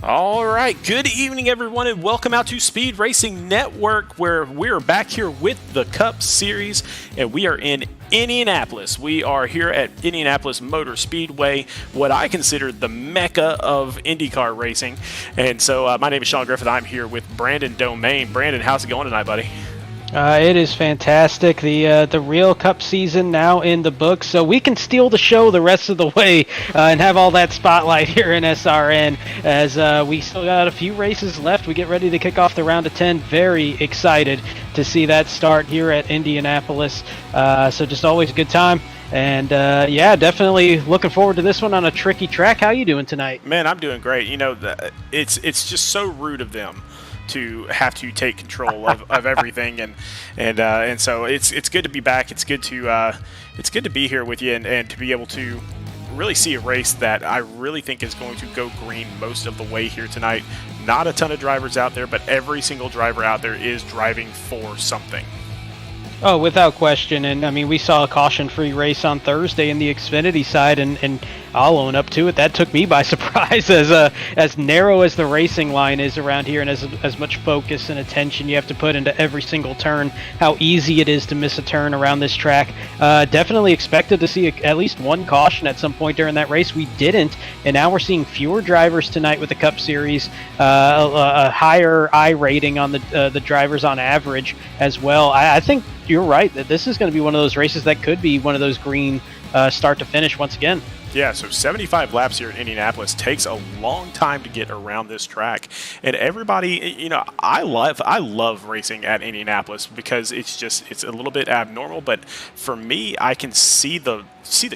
All right, good evening, everyone, and welcome out to Speed Racing Network, where we're back here with the Cup Series, and we are in Indianapolis. We are here at Indianapolis Motor Speedway, what I consider the mecca of IndyCar racing. And so my name is Sean Griffith. I'm here with Brandon Domain. Brandon, how's it going tonight, buddy? It is fantastic. The real Cup season now in the books, so we can steal the show the rest of the way and have all that spotlight here in SRN as we still got a few races left. We get ready to kick off the round of 10. Very excited to see that start here at Indianapolis. So just always a good time. And yeah, definitely looking forward to this one on a tricky track. How you doing tonight? Man, I'm doing great. You know, it's just so rude of them to have to take control of everything, and so it's good to be back. It's good to be here with you and to be able to really see a race that I really think is going to go green most of the way here tonight. Not a ton of drivers out there, but every single driver out there is driving for something. Oh, without question. And I mean, we saw a caution-free race on Thursday in the Xfinity side, and I'll own up to it. That took me by surprise, as narrow as the racing line is around here, and as much focus and attention you have to put into every single turn. How easy it is to miss a turn around this track. Definitely expected to see at least one caution at some point during that race. We didn't, and now we're seeing fewer drivers tonight with the Cup Series. A higher I rating on the drivers on average as well. I think you're right that this is going to be one of those races that could be one of those green start to finish once again. Yeah, so 75 laps here in Indianapolis takes a long time to get around this track, and everybody, you know, I love racing at Indianapolis because it's a little bit abnormal, but for me, I can see the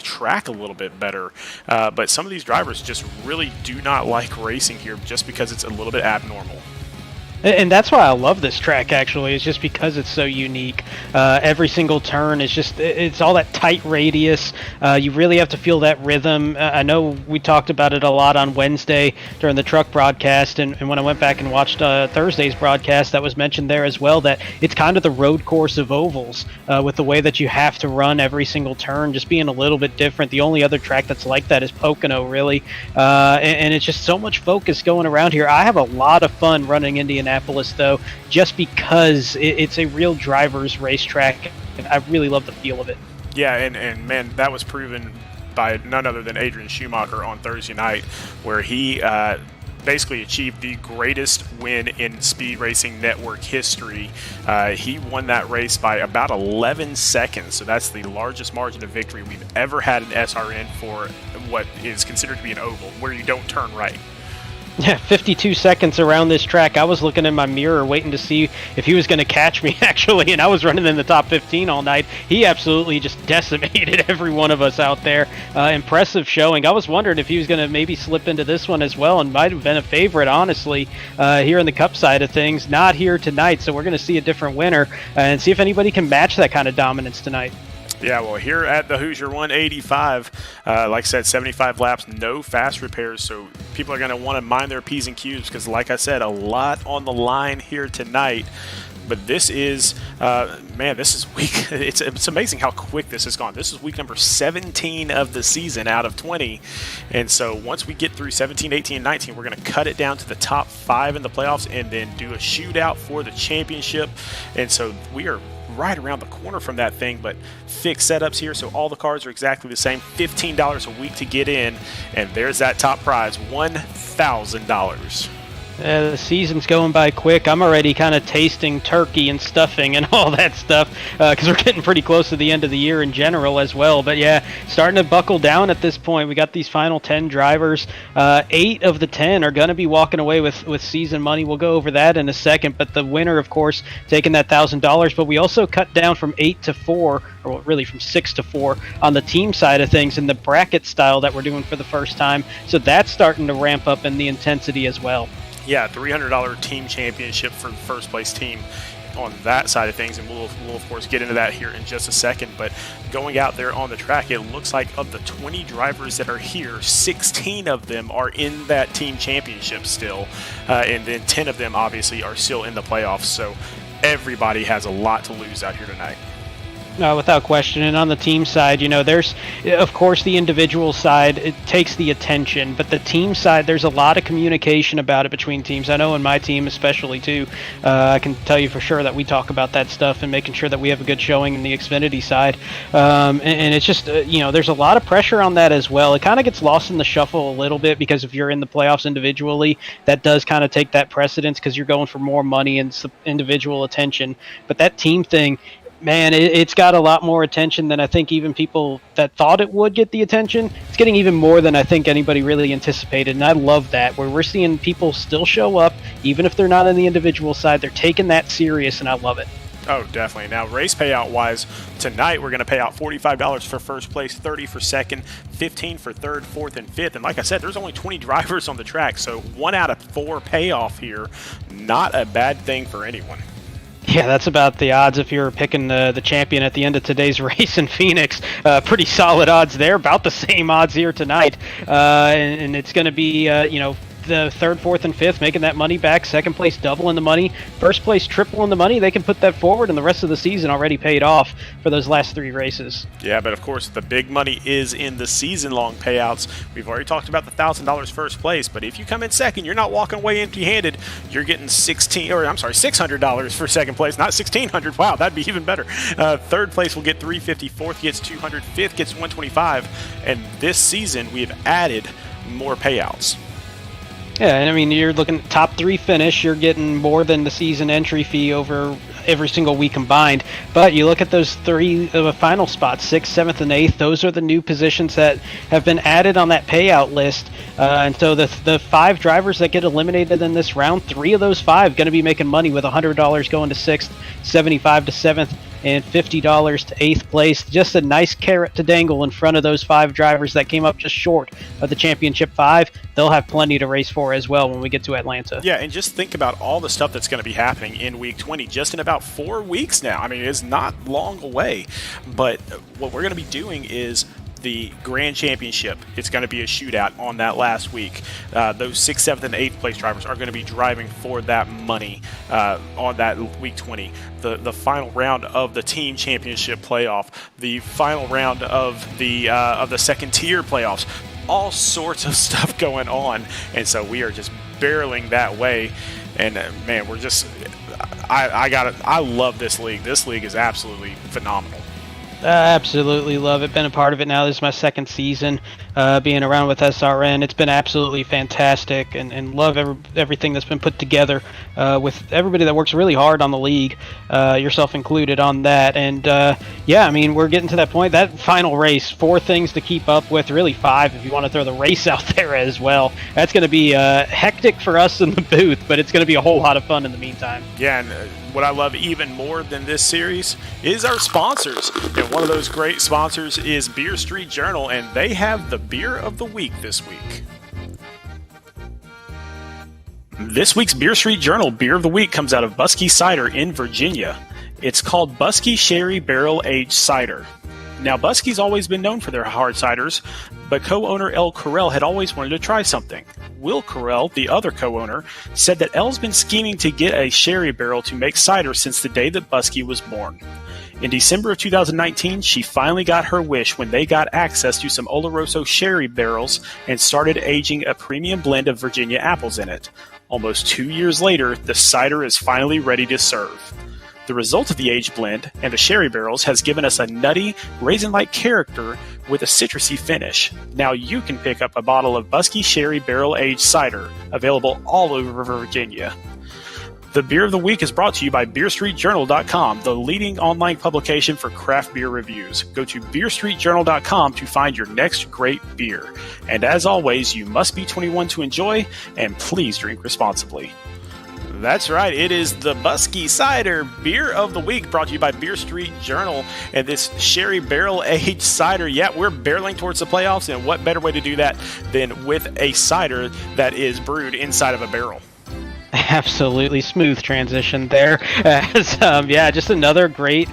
track a little bit better. But some of these drivers just really do not like racing here just because it's a little bit abnormal. And that's why I love this track, actually, is just because it's so unique. Every single turn is it's all that tight radius. You really have to feel that rhythm. I know we talked about it a lot on Wednesday during the truck broadcast, and when I went back and watched Thursday's broadcast, that was mentioned there as well, that it's kind of the road course of ovals with the way that you have to run every single turn, just being a little bit different. The only other track that's like that is Pocono, really. And it's just so much focus going around here. I have a lot of fun running Indianapolis, though, just because it's a real driver's racetrack. I really love the feel of it. Yeah, and man, that was proven by none other than Adrian Schumacher on Thursday night, where he basically achieved the greatest win in Speed Racing Network history. He won that race by about 11 seconds, so that's the largest margin of victory we've ever had in SRN for what is considered to be an oval, where you don't turn right. Yeah, 52 seconds around this track. I was looking in my mirror waiting to see if he was going to catch me, actually, and I was running in the top 15 all night. He absolutely just decimated every one of us out there. Impressive showing. I was wondering if he was going to maybe slip into this one as well, and might have been a favorite, honestly, here in the Cup side of things. Not here tonight, so we're going to see a different winner and see if anybody can match that kind of dominance tonight. Yeah, well, here at the Hoosier 185, like I said, 75 laps, no fast repairs, so people are going to want to mind their P's and Q's because, like I said, a lot on the line here tonight. But this is, this is week. It's amazing how quick this has gone. This is week number 17 of the season out of 20. And so once we get through 17, 18, and 19, we're going to cut it down to the top 5 in the playoffs and then do a shootout for the championship. And so we are right around the corner from that thing, but fixed setups here, so all the cars are exactly the same. $15 a week to get in, and there's that top prize, $1,000. The season's going by quick. I'm already kind of tasting turkey and stuffing and all that stuff because we're getting pretty close to the end of the year in general as well. But yeah, starting to buckle down at this point. We got these final 10 drivers. 8 of the 10 are going to be walking away with season money. We'll go over that in a second. But the winner, of course, taking that $1,000. But we also cut down from 8 to 4, or really from 6 to 4 on the team side of things in the bracket style that we're doing for the first time. So that's starting to ramp up in the intensity as well. Yeah, $300 team championship for the first place team on that side of things, and we'll of course get into that here in just a second. But going out there on the track, it looks like of the 20 drivers that are here, 16 of them are in that team championship still, and then 10 of them obviously are still in the playoffs. So everybody has a lot to lose out here tonight. Without question. And on the team side, there's, of course, the individual side, it takes the attention, but the team side, there's a lot of communication about it between teams. I know in my team especially, too, I can tell you for sure that we talk about that stuff and making sure that we have a good showing in the Xfinity side. And it's just, there's a lot of pressure on that as well. It kind of gets lost in the shuffle a little bit because if you're in the playoffs individually, that does kind of take that precedence because you're going for more money and individual attention. But that team thing, man, it's got a lot more attention than I think even people that thought it would get the attention. It's getting even more than I think anybody really anticipated, and I love that, where we're seeing people still show up, even if they're not on the individual side. They're taking that serious, and I love it. Oh, definitely. Now, race payout-wise, tonight we're going to pay out $45 for first place, $30 for second, $15 for third, fourth, and fifth. And like I said, there's only 20 drivers on the track, so 1 out of 4 payoff here. Not a bad thing for anyone. Yeah, that's about the odds if you're picking the champion at the end of today's race in Phoenix. Pretty solid odds there, about the same odds here tonight. And it's going to be, the third, fourth, and fifth making that money back. Second place doubling the money. First place tripling the money. They can put that forward, and the rest of the season already paid off for those last 3 races. Yeah, but of course the big money is in the season-long payouts. We've already talked about the $1,000 first place, but if you come in second, you're not walking away empty-handed. You're getting $600 for second place, not $1,600. Wow, that'd be even better. Third place will get $350. Fourth gets $200. Fifth gets $125. And this season we have added more payouts. Yeah, and I mean, you're looking at top 3 finish, you're getting more than the season entry fee over every single week combined. But you look at those 3 final spots, 6th, 7th, and 8th, those are the new positions that have been added on that payout list. And so the 5 drivers that get eliminated in this round, 3 of those 5 going to be making money with $100 going to 6th, $75 to 7th, and $50 to 8th place. Just a nice carrot to dangle in front of those 5 drivers that came up just short of the championship 5. They'll have plenty to race for as well when we get to Atlanta. Yeah, and just think about all the stuff that's going to be happening in week 20 just in about 4 weeks now. I mean, it's not long away, but what we're going to be doing is the Grand Championship. It's going to be a shootout on that last week. Those 6th, 7th, and 8th place drivers are going to be driving for that money on that week 20. The final round of the team championship playoff, the final round of the second tier playoffs, all sorts of stuff going on, and so we are just barreling that way. And man, we're just I love this league. This league is absolutely phenomenal. I absolutely love it. Been a part of it now. This is my 2nd season being around with SRN. It's been absolutely fantastic, and love everything that's been put together with everybody that works really hard on the league, yourself included on that. And yeah, I mean, we're getting to that point. That final race, 4 things to keep up with, really 5 if you want to throw the race out there as well. That's going to be hectic for us in the booth, but it's going to be a whole lot of fun in the meantime. Yeah, and what I love even more than this series is our sponsors. And one of those great sponsors is Beer Street Journal, and they have the Beer of the Week this week. This week's Beer Street Journal Beer of the Week comes out of Buskey Cider in Virginia. It's called Buskey Sherry Barrel Aged Cider. Now, Buskey's always been known for their hard ciders, but co-owner El Correll had always wanted to try something. Will Correll, the other co-owner, said that El's been scheming to get a sherry barrel to make cider since the day that Buskey was born. In December of 2019, she finally got her wish when they got access to some Oloroso sherry barrels and started aging a premium blend of Virginia apples in it. Almost 2 years later, the cider is finally ready to serve. The result of the aged blend and the sherry barrels has given us a nutty, raisin-like character with a citrusy finish. Now you can pick up a bottle of Buskey Sherry Barrel Aged Cider, available all over Virginia. The Beer of the Week is brought to you by BeerStreetJournal.com, the leading online publication for craft beer reviews. Go to BeerStreetJournal.com to find your next great beer. And as always, you must be 21 to enjoy, and please drink responsibly. That's right. It is the Buskey Cider Beer of the Week, brought to you by Beer Street Journal. And this sherry barrel aged cider, yeah, we're barreling towards the playoffs, and what better way to do that than with a cider that is brewed inside of a barrel? Absolutely smooth transition there. As, yeah, just another great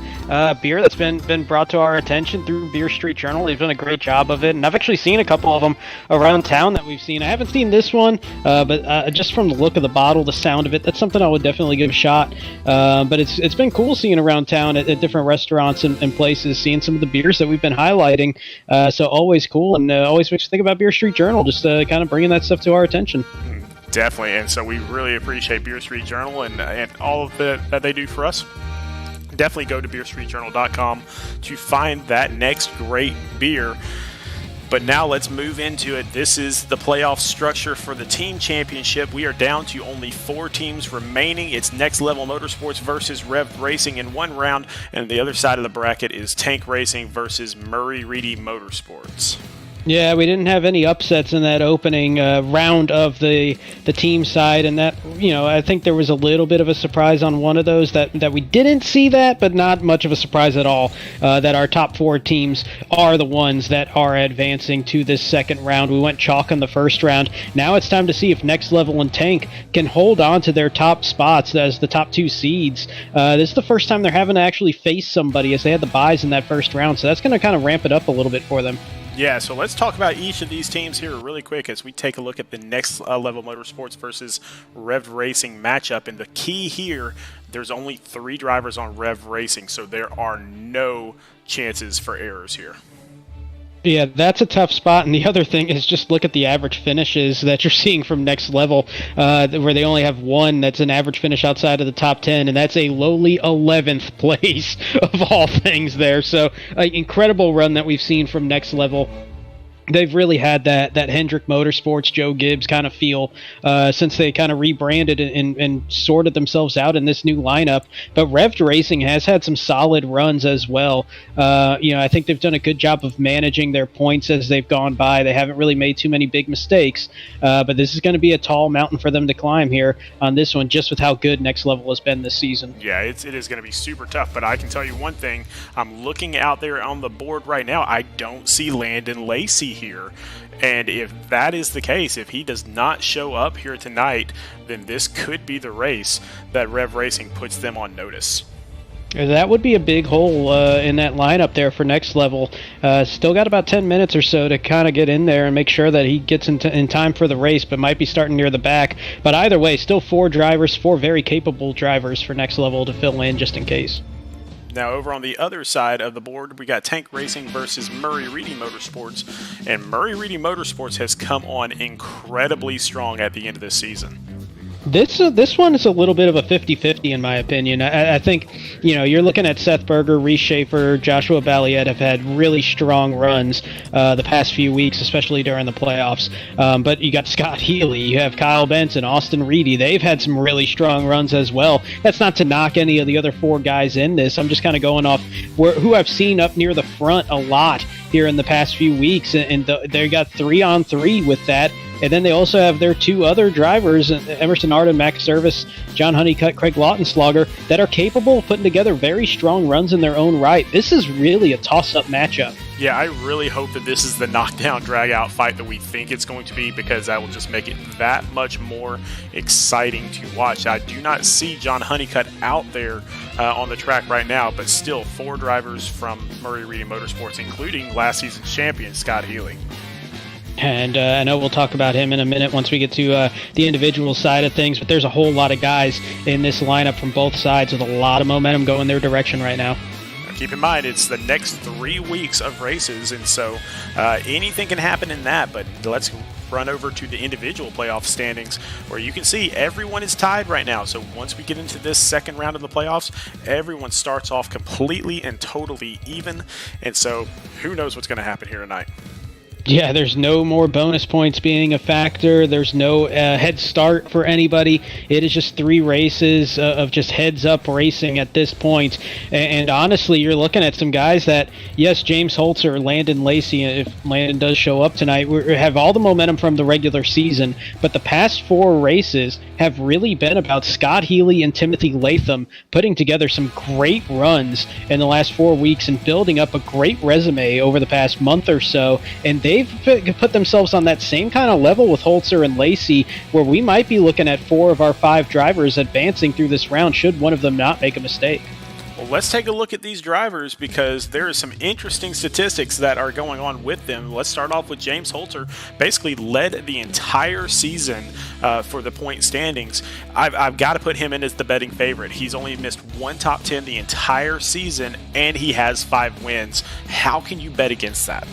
beer that's been brought to our attention through Beer Street Journal. They've done a great job of it, and I've actually seen a couple of them around town that we've seen. I haven't seen this one, but just from the look of the bottle, the sound of it, that's something I would definitely give a shot. But it's been cool seeing around town at different restaurants and places, seeing some of the beers that we've been highlighting. So always cool, and always makes you think about Beer Street Journal, just kind of bringing that stuff to our attention. Definitely, and so we really appreciate Beer Street Journal and all of that they do for us. Definitely go to beerstreetjournal.com to find that next great beer. But now let's move into it. This is the playoff structure for the team championship. We are down to only 4 teams remaining. It's Next Level Motorsports versus Rev Racing in one round, and the other side of the bracket is Tank Racing versus Murray Reedy Motorsports. Yeah, we didn't have any upsets in that opening round of the team side, and that, I think there was a little bit of a surprise on one of those that we didn't see that, but not much of a surprise at all, that our top 4 teams are the ones that are advancing to this second round. We went chalk in the first round. Now it's time to see if Next Level and Tank can hold on to their top spots as the top 2 seeds. This is the first time they're having to actually face somebody, as they had the buys in that first round, so that's going to kind of ramp it up a little bit for them. Yeah, so let's talk about each of these teams here really quick as we take a look at the Next Level Motorsports versus Rev Racing matchup. And the key here, there's only 3 drivers on Rev Racing, so there are no chances for errors here. Yeah, that's a tough spot, and the other thing is just look at the average finishes that you're seeing from Next Level, where they only have one that's an average finish outside of the top 10, and that's a lowly 11th place of all things there. So, incredible run that we've seen from Next Level. They've really had that Hendrick Motorsports, Joe Gibbs kind of feel since they kind of rebranded and sorted themselves out in this new lineup. But Rev Racing has had some solid runs as well. I think they've done a good job of managing their points as they've gone by. They haven't really made too many big mistakes. But this is going to be a tall mountain for them to climb here on this one, just with how good Next Level has been this season. Yeah, it is going to be super tough. But I can tell you one thing. I'm looking out there on the board right now. I don't see Landon Lacey here, and if that is the case, if he does not show up here tonight, then this could be the race that Rev Racing puts them on notice. That would be a big hole in that lineup there for Next Level. Still got about 10 minutes or so to kind of get in there and make sure that he gets in time for the race, but might be starting near the back. But either way, still 4 drivers, 4 very capable drivers for Next Level to fill in just in case. Now, over on the other side of the board, we got Tank Racing versus Murray Reedy Motorsports, and Murray Reedy Motorsports has come on incredibly strong at the end of this season. This one is a little bit of a 50-50 in my opinion. I think, you're looking at Seth Berger, Reese Shafer, Joshua Balliet have had really strong runs the past few weeks, especially during the playoffs. But you got Scott Healy, you have Kyle Benson, Austin Reedy. They've had some really strong runs as well. That's not to knock any of the other 4 guys in this. I'm just kind of going off who I've seen up near the front a lot here in the past few weeks, and they got 3-on-3 with that. And then they also have their 2 other drivers, Emerson Arden, Max Service, John Honeycutt, Craig Lautenschlager, that are capable of putting together very strong runs in their own right. This is really a toss-up matchup. Yeah, I really hope that this is the knockdown, drag-out fight that we think it's going to be, because that will just make it that much more exciting to watch. I do not see John Honeycutt out there on the track right now, but still 4 drivers from Murray Reedy Motorsports, including last season's champion, Scott Healy. And I know we'll talk about him in a minute once we get to the individual side of things, but there's a whole lot of guys in this lineup from both sides with a lot of momentum going their direction right now. Keep in mind, it's the next 3 weeks of races, and so anything can happen in that. But let's run over to the individual playoff standings, where you can see everyone is tied right now. So once we get into this second round of the playoffs, everyone starts off completely and totally even. And so who knows what's going to happen here tonight. Yeah, there's no more bonus points being a factor. There's no head start for anybody. It is just 3 races of just heads-up racing at this point. And honestly, you're looking at some guys that, yes, James Holter, Landon Lacey, if Landon does show up tonight, we have all the momentum from the regular season. But the past 4 races have really been about Scott Healy and Timothy Latham putting together some great runs in the last 4 weeks and building up a great resume over the past month or so. And they've put themselves on that same kind of level with Holter and Lacey, where we might be looking at 4 of our 5 drivers advancing through this round should one of them not make a mistake. Well, let's take a look at these drivers because there are some interesting statistics that are going on with them. Let's start off with James Holter. Basically led the entire season for the point standings. I've got to put him in as the betting favorite. He's only missed 1 top 10 the entire season, and he has 5 wins. How can you bet against that?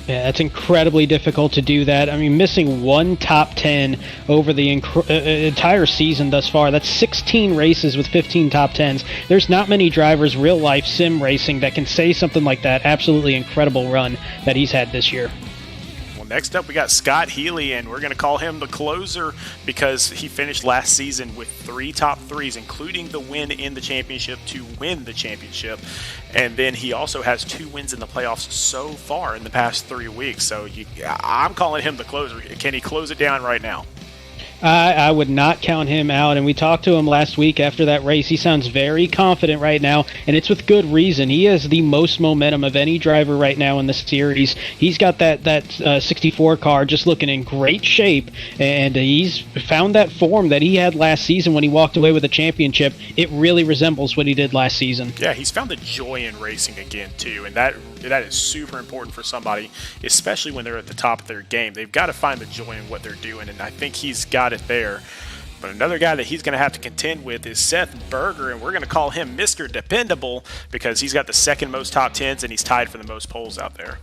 Yeah, it's incredibly difficult to do that. I mean, missing 1 top 10 over the entire season thus far, that's 16 races with 15 top 10s. There's not many drivers, real-life sim racing, that can say something like that. Absolutely incredible run that he's had this year. Next up, we got Scott Healy, and we're going to call him the closer because he finished last season with 3 top 3s, including the win in the championship to win the championship. And then he also has 2 wins in the playoffs so far in the past 3 weeks. So I'm calling him the closer. Can he close it down right now? I would not count him out, and we talked to him last week after that race. He sounds very confident right now, and it's with good reason. He has the most momentum of any driver right now in the series. He's got that 64 car just looking in great shape, and he's found that form that he had last season when he walked away with a championship. It really resembles what he did last season. Yeah, he's found the joy in racing again, too, and that is super important for somebody, especially when they're at the top of their game. They've got to find the joy in what they're doing, and I think he's got it there. But another guy that he's going to have to contend with is Seth Berger, and we're going to call him Mr. Dependable because he's got the 2nd most top 10s, and he's tied for the most poles out there.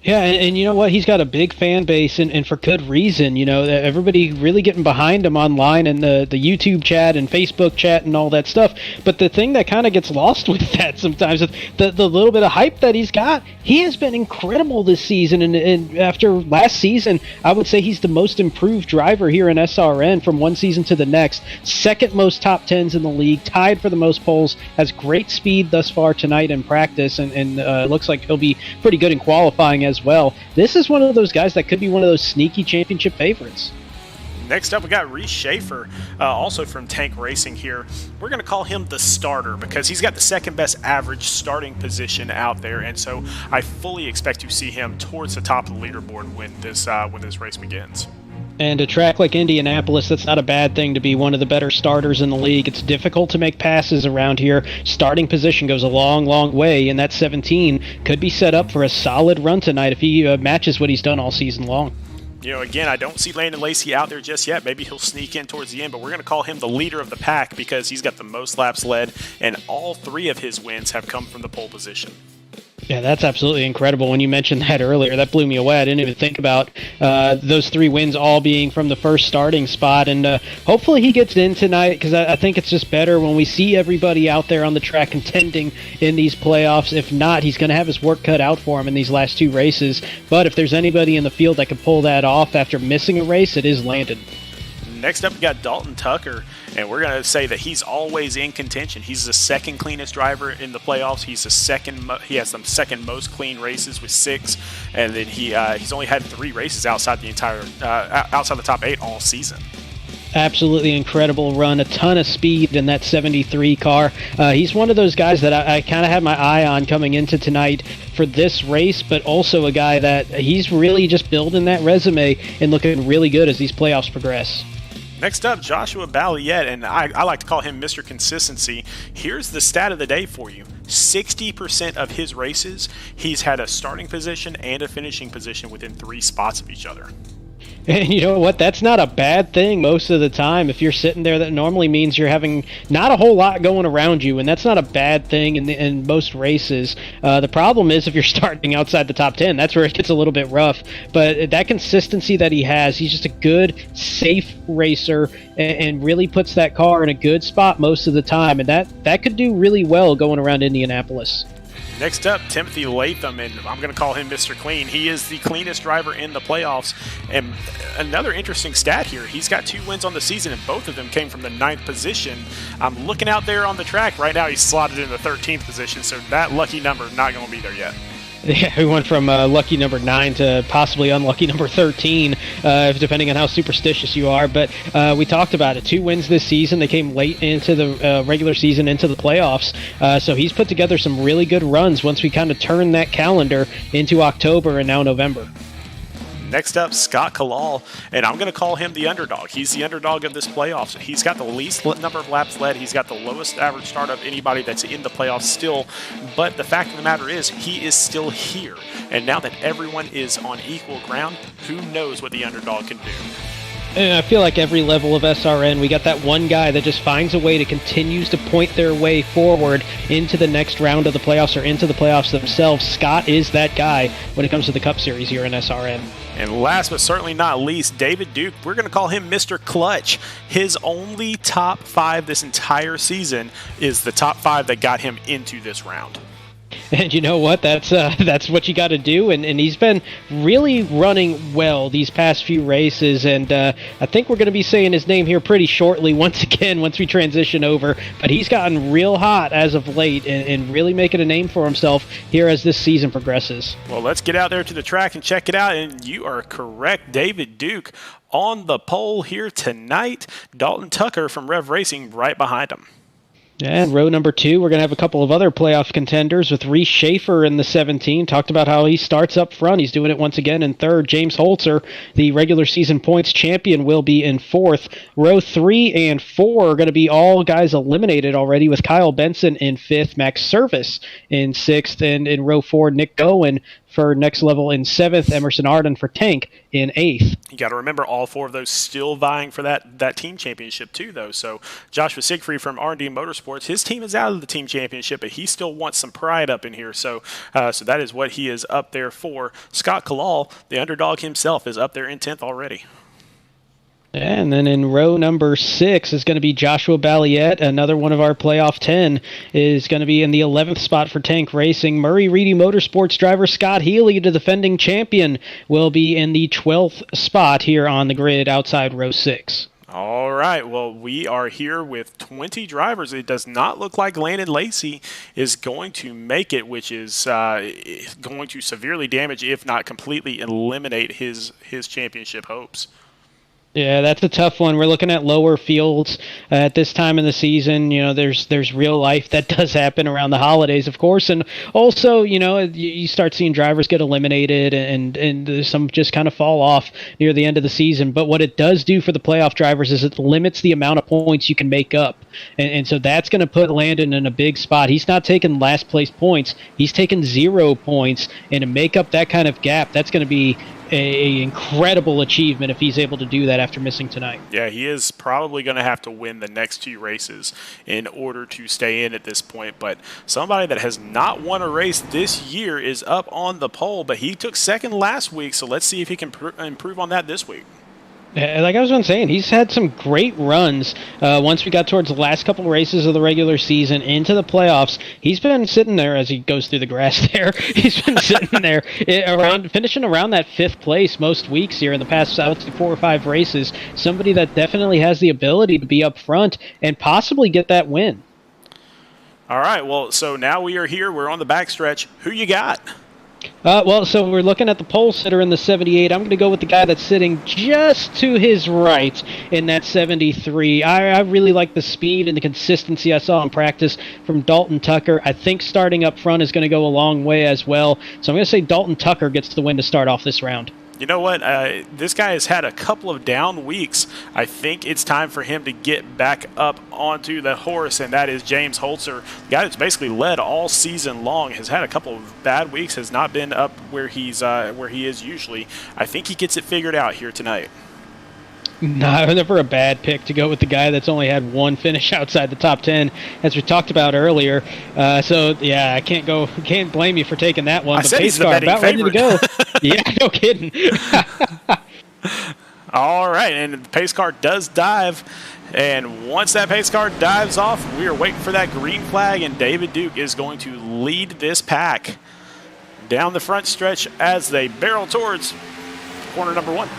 Yeah, and you know what? He's got a big fan base, and for good reason. You know, everybody really getting behind him online and the YouTube chat and Facebook chat and all that stuff. But the thing that kind of gets lost with that sometimes is the little bit of hype that he's got. He has been incredible this season, and after last season, I would say he's the most improved driver here in SRN from one season to the next. 2nd most top 10s in the league, tied for the most poles, has great speed thus far tonight in practice, and looks like he'll be pretty good in qualifying as well. This is one of those guys that could be one of those sneaky championship favorites. Next up, we got Reese Shafer, also from Tank Racing here. We're going to call him the starter because he's got the 2nd best average starting position out there, and so I fully expect to see him towards the top of the leaderboard when this race begins. And a track like Indianapolis, that's not a bad thing to be one of the better starters in the league. It's difficult to make passes around here. Starting position goes a long, long way, and that 17 could be set up for a solid run tonight if he matches what he's done all season long. You know, again, I don't see Landon Lacey out there just yet. Maybe he'll sneak in towards the end, but we're going to call him the leader of the pack because he's got the most laps led, and all 3 of his wins have come from the pole position. Yeah, that's absolutely incredible. When you mentioned that earlier, that blew me away. I didn't even think about those 3 wins all being from the first starting spot. And hopefully he gets in tonight because I think it's just better when we see everybody out there on the track contending in these playoffs. If not, he's going to have his work cut out for him in these last 2 races. But if there's anybody in the field that can pull that off after missing a race, it is Landon. Next up, we got Dalton Tucker, and we're going to say that he's always in contention. He's the 2nd cleanest driver in the playoffs. He has the 2nd most clean races with 6, and then he's only had 3 races outside the top 8 all season. Absolutely incredible run, a ton of speed in that 73 car. He's one of those guys that I kind of had my eye on coming into tonight for this race, but also a guy that he's really just building that resume and looking really good as these playoffs progress. Next up, Joshua Balliet, and I like to call him Mr. Consistency. Here's the stat of the day for you. 60% of his races, he's had a starting position and a finishing position within 3 spots of each other. And you know what? That's not a bad thing most of the time. If you're sitting there, that normally means you're having not a whole lot going around you, and that's not a bad thing in most races. The problem is if you're starting outside the top 10, that's where it gets a little bit rough. But that consistency that he has, he's just a good, safe racer and really puts that car in a good spot most of the time, and that could do really well going around Indianapolis. Next up, Timothy Latham, and I'm going to call him Mr. Clean. He is the cleanest driver in the playoffs. And another interesting stat here, he's got 2 wins on the season, and both of them came from the 9th position. I'm looking out there on the track. Right now, he's slotted in the 13th position, so that lucky number is not going to be there yet. Yeah, we went from lucky number 9 to possibly unlucky number 13, depending on how superstitious you are. But we talked about it. 2 wins this season. They came late into the regular season, into the playoffs. So he's put together some really good runs once we kind of turn that calendar into October and now November. Next up, Scott Calall, and I'm going to call him the underdog. He's the underdog of this playoffs. He's got the least number of laps led. He's got the lowest average start of anybody that's in the playoffs still. But the fact of the matter is, he is still here. And now that everyone is on equal ground, who knows what the underdog can do? And I feel like every level of SRN, we got that one guy that just finds a way to continues to point their way forward into the next round of the playoffs or into the playoffs themselves. Scott is that guy when it comes to the Cup Series here in SRN. And last but certainly not least, David Duke. We're going to call him Mr. Clutch. His only top 5 this entire season is the top 5 that got him into this round. And you know what? That's what you got to do. And he's been really running well these past few races. And I think we're going to be saying his name here pretty shortly once again once we transition over. But he's gotten real hot as of late and really making a name for himself here as this season progresses. Well, let's get out there to the track and check it out. And you are correct. David Duke on the pole here tonight. Dalton Tucker from Rev Racing right behind him. And row number 2, we're going to have a couple of other playoff contenders with Reese Shafer in the 17. Talked about how he starts up front. He's doing it once again in 3rd. James Holter, the regular season points champion, will be in 4th. Row 3 and 4 are going to be all guys eliminated already, with Kyle Benson in 5th, Max Service in 6th, and in row 4, Nick Gowen for Next Level in 7th, Emerson Arden for Tank in 8th. You got to remember all 4 of those still vying for that team championship too, though. So Joshua Siegfried from R&D Motorsports, his team is out of the team championship, but he still wants some pride up in here. So that is what he is up there for. Scott Calall, the underdog himself, is up there in 10th already. And then in row number 6 is going to be Joshua Balliet. Another one of our playoff 10 is going to be in the 11th spot for Tank Racing. Murray Reedy Motorsports driver Scott Healy, the defending champion, will be in the 12th spot here on the grid outside row 6. All right, well, we are here with 20 drivers. It does not look like Landon Lacey is going to make it, which is going to severely damage, if not completely eliminate his championship hopes. Yeah, that's a tough one. We're looking at lower fields at this time in the season. You know, there's real life that does happen around the holidays, of course, and also, you know, you start seeing drivers get eliminated and some just kind of fall off near the end of the season. But what it does do for the playoff drivers is it limits the amount of points you can make up, and so that's going to put Landon in a big spot. He's not taking last place points; he's taking 0 points, and to make up that kind of gap, that's going to be a incredible achievement if he's able to do that after missing tonight. Yeah, he is probably going to have to win the next 2 races in order to stay in at this point. But somebody that has not won a race this year is up on the pole, but he took 2nd last week, so let's see if he can improve on that this week. Like I was saying, he's had some great runs once we got towards the last couple races of the regular season into the playoffs. He's been sitting there as he goes through the grass there. He's been sitting there finishing around that 5th place most weeks here in the past, I would say, 4 or 5 races. Somebody that definitely has the ability to be up front and possibly get that win. All right, well, so now we are here. We're on the backstretch. Who you got? So we're looking at the pole sitter in the 78. I'm going to go with the guy that's sitting just to his right in that 73. I really like the speed and the consistency I saw in practice from Dalton Tucker. I think starting up front is going to go a long way as well. So I'm going to say Dalton Tucker gets the win to start off this round. You know what? This guy has had a couple of down weeks. I think it's time for him to get back up onto the horse, and that is James Holter, the guy that's basically led all season long, has had a couple of bad weeks, has not been up where he is usually. I think he gets it figured out here tonight. No, never a bad pick to go with the guy that's only had 1 finish outside the top 10, as we talked about earlier. So yeah, I can't blame you for taking that one. I said he's the betting favorite. Ready to go. Yeah, no kidding. All right, and the pace car does dive, and once that pace car dives off, we are waiting for that green flag, and David Duke is going to lead this pack down the front stretch as they barrel towards corner number 1.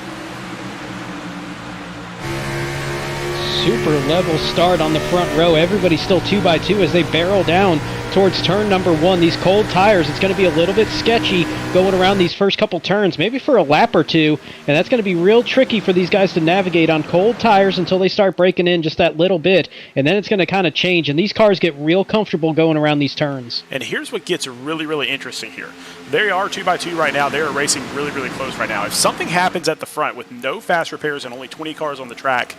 Super level start on the front row. Everybody's still 2 by 2 as they barrel down towards turn number 1. These cold tires, it's going to be a little bit sketchy going around these first couple turns, maybe for a lap or two, and that's going to be real tricky for these guys to navigate on cold tires until they start breaking in just that little bit, and then it's going to kind of change, and these cars get real comfortable going around these turns. And here's what gets really, really interesting here. They are 2x2 right now. They are racing really, really close right now. If something happens at the front with no fast repairs and only 20 cars on the track,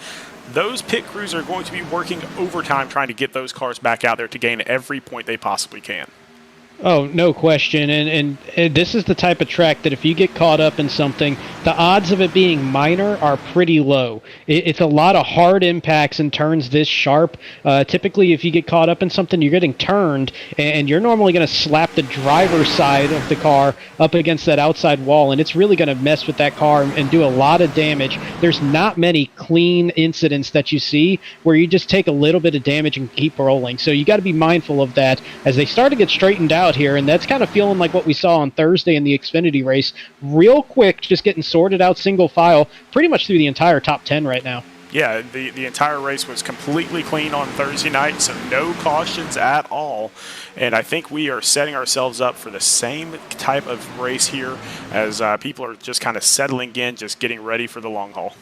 those pit crews are going to be working overtime trying to get those cars back out there to gain every point they possibly can. Oh, no question. And this is the type of track that if you get caught up in something, the odds of it being minor are pretty low. It's a lot of hard impacts and turns this sharp. Typically, if you get caught up in something, you're getting turned, and you're normally going to slap the driver's side of the car up against that outside wall, and it's really going to mess with that car and do a lot of damage. There's not many clean incidents that you see where you just take a little bit of damage and keep rolling. So you got to be mindful of that as they start to get straightened out here, and that's kind of feeling like what we saw on Thursday in the Xfinity race. Real quick, just getting sorted out single file pretty much through the entire top 10 right now. Yeah, the entire race was completely clean on Thursday night, so no cautions at all. And I think we are setting ourselves up for the same type of race here as people are just kind of settling in, just getting ready for the long haul.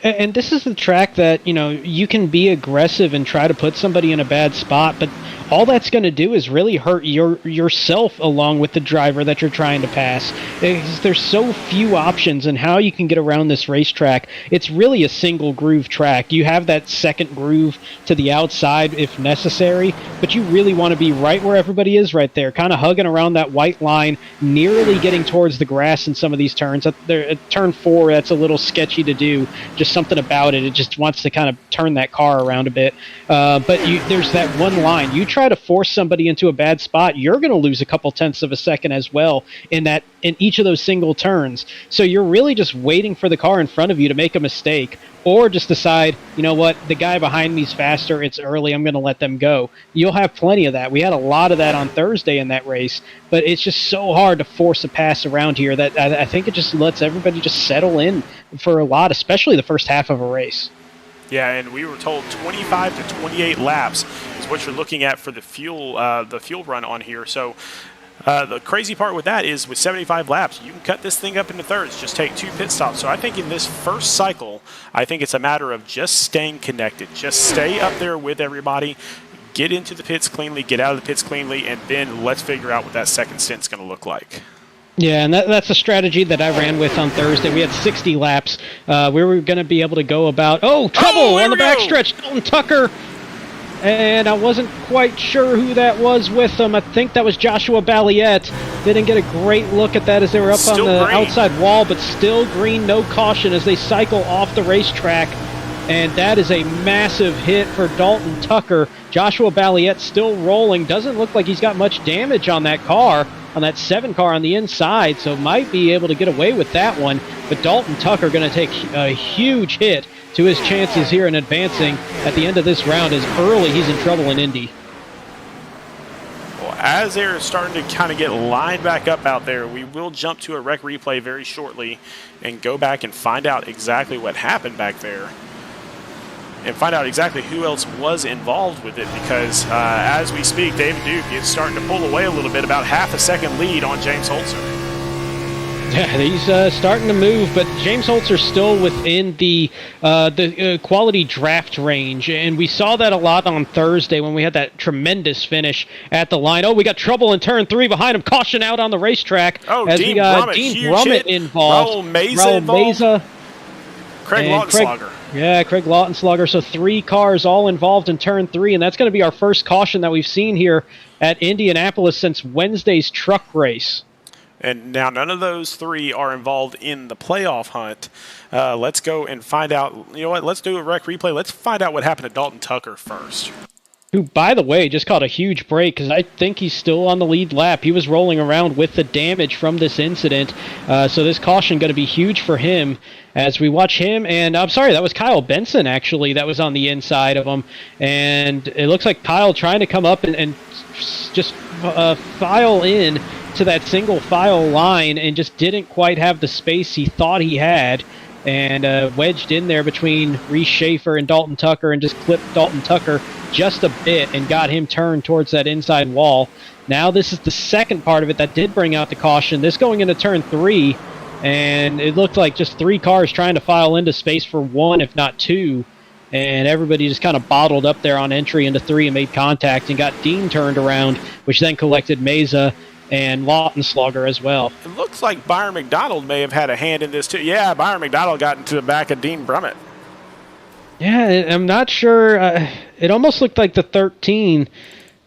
And this is the track that, you can be aggressive and try to put somebody in a bad spot, but all that's going to do is really hurt yourself along with the driver that you're trying to pass. There's so few options in how you can get around this racetrack. It's really a single groove track. You have that second groove to the outside if necessary, but you really want to be right where everybody is right there, kind of hugging around that white line, nearly getting towards the grass in some of these turns. At turn 4, that's a little sketchy to do. Just something about it. It just wants to kind of turn that car around a bit. But there's that one line. You try to force somebody into a bad spot, you're going to lose a couple tenths of a second as well in each of those single turns. So you're really just waiting for the car in front of you to make a mistake, or just decide, you know what, the guy behind me's faster, it's early, I'm going to let them go. You'll have plenty of that. We had a lot of that on Thursday in that race, but it's just so hard to force a pass around here that I think it just lets everybody just settle in for a lot, especially the first half of a race. Yeah, and we were told 25 to 28 laps is what you're looking at for the fuel run on here. So the crazy part with that is with 75 laps, you can cut this thing up into thirds, just take 2 pit stops. So I think in this first cycle, I think it's a matter of just staying connected. Just stay up there with everybody, get into the pits cleanly, get out of the pits cleanly, and then let's figure out what that second stint's going to look like. Yeah, and that's a strategy that I ran with on Thursday. We had 60 laps. We were going to be able to go about, trouble on the backstretch, Dalton Tucker. And I wasn't quite sure who that was with them. I think that was Joshua Balliet. Didn't get a great look at that as they were up on the outside wall, but still green, no caution as they cycle off the racetrack. And that is a massive hit for Dalton Tucker. Joshua Balliet still rolling. Doesn't look like he's got much damage on that car, on that 7 car on the inside, so might be able to get away with that one. But Dalton Tucker going to take a huge hit to his chances here in advancing at the end of this round, as early he's in trouble in Indy. Well, as they're starting to kind of get lined back up out there, we will jump to a rec replay very shortly and go back and find out exactly what happened back there and find out exactly who else was involved with it, because as we speak, David Duke is starting to pull away a little bit, about half a second lead on James Holter. Yeah, he's starting to move, but James Holter's still within the quality draft range, and we saw that a lot on Thursday when we had that tremendous finish at the line. Oh, we got trouble in turn 3 behind him, caution out on the racetrack. As Dean Brummett involved. Raul Meza, Craig Lautenschlager. Yeah, Craig Lautenschlager. So 3 cars all involved in turn 3, and that's going to be our first caution that we've seen here at Indianapolis since Wednesday's truck race. And now none of those 3 are involved in the playoff hunt. Let's go and find out. You know what? Let's do a rec replay. Let's find out what happened to Dalton Tucker first. Who, by the way, just caught a huge break because I think he's still on the lead lap. He was rolling around with the damage from this incident. So this caution going to be huge for him as we watch him. And I'm sorry, that was Kyle Benson, actually, that was on the inside of him. And it looks like Kyle trying to come up and just file in to that single file line and just didn't quite have the space he thought he had, and wedged in there between Reese Shafer and Dalton Tucker and just clipped Dalton Tucker just a bit and got him turned towards that inside wall. Now this is the second part of it that did bring out the caution. This going into turn 3, and it looked like just 3 cars trying to file into space for 1, if not 2. And everybody just kind of bottled up there on entry into 3 and made contact and got Dean turned around, which then collected Mesa and Lautenschlager as well. It looks like Byron McDonald may have had a hand in this too. Yeah, Byron McDonald got into the back of Dean Brummett. Yeah, I'm not sure. It almost looked like the 13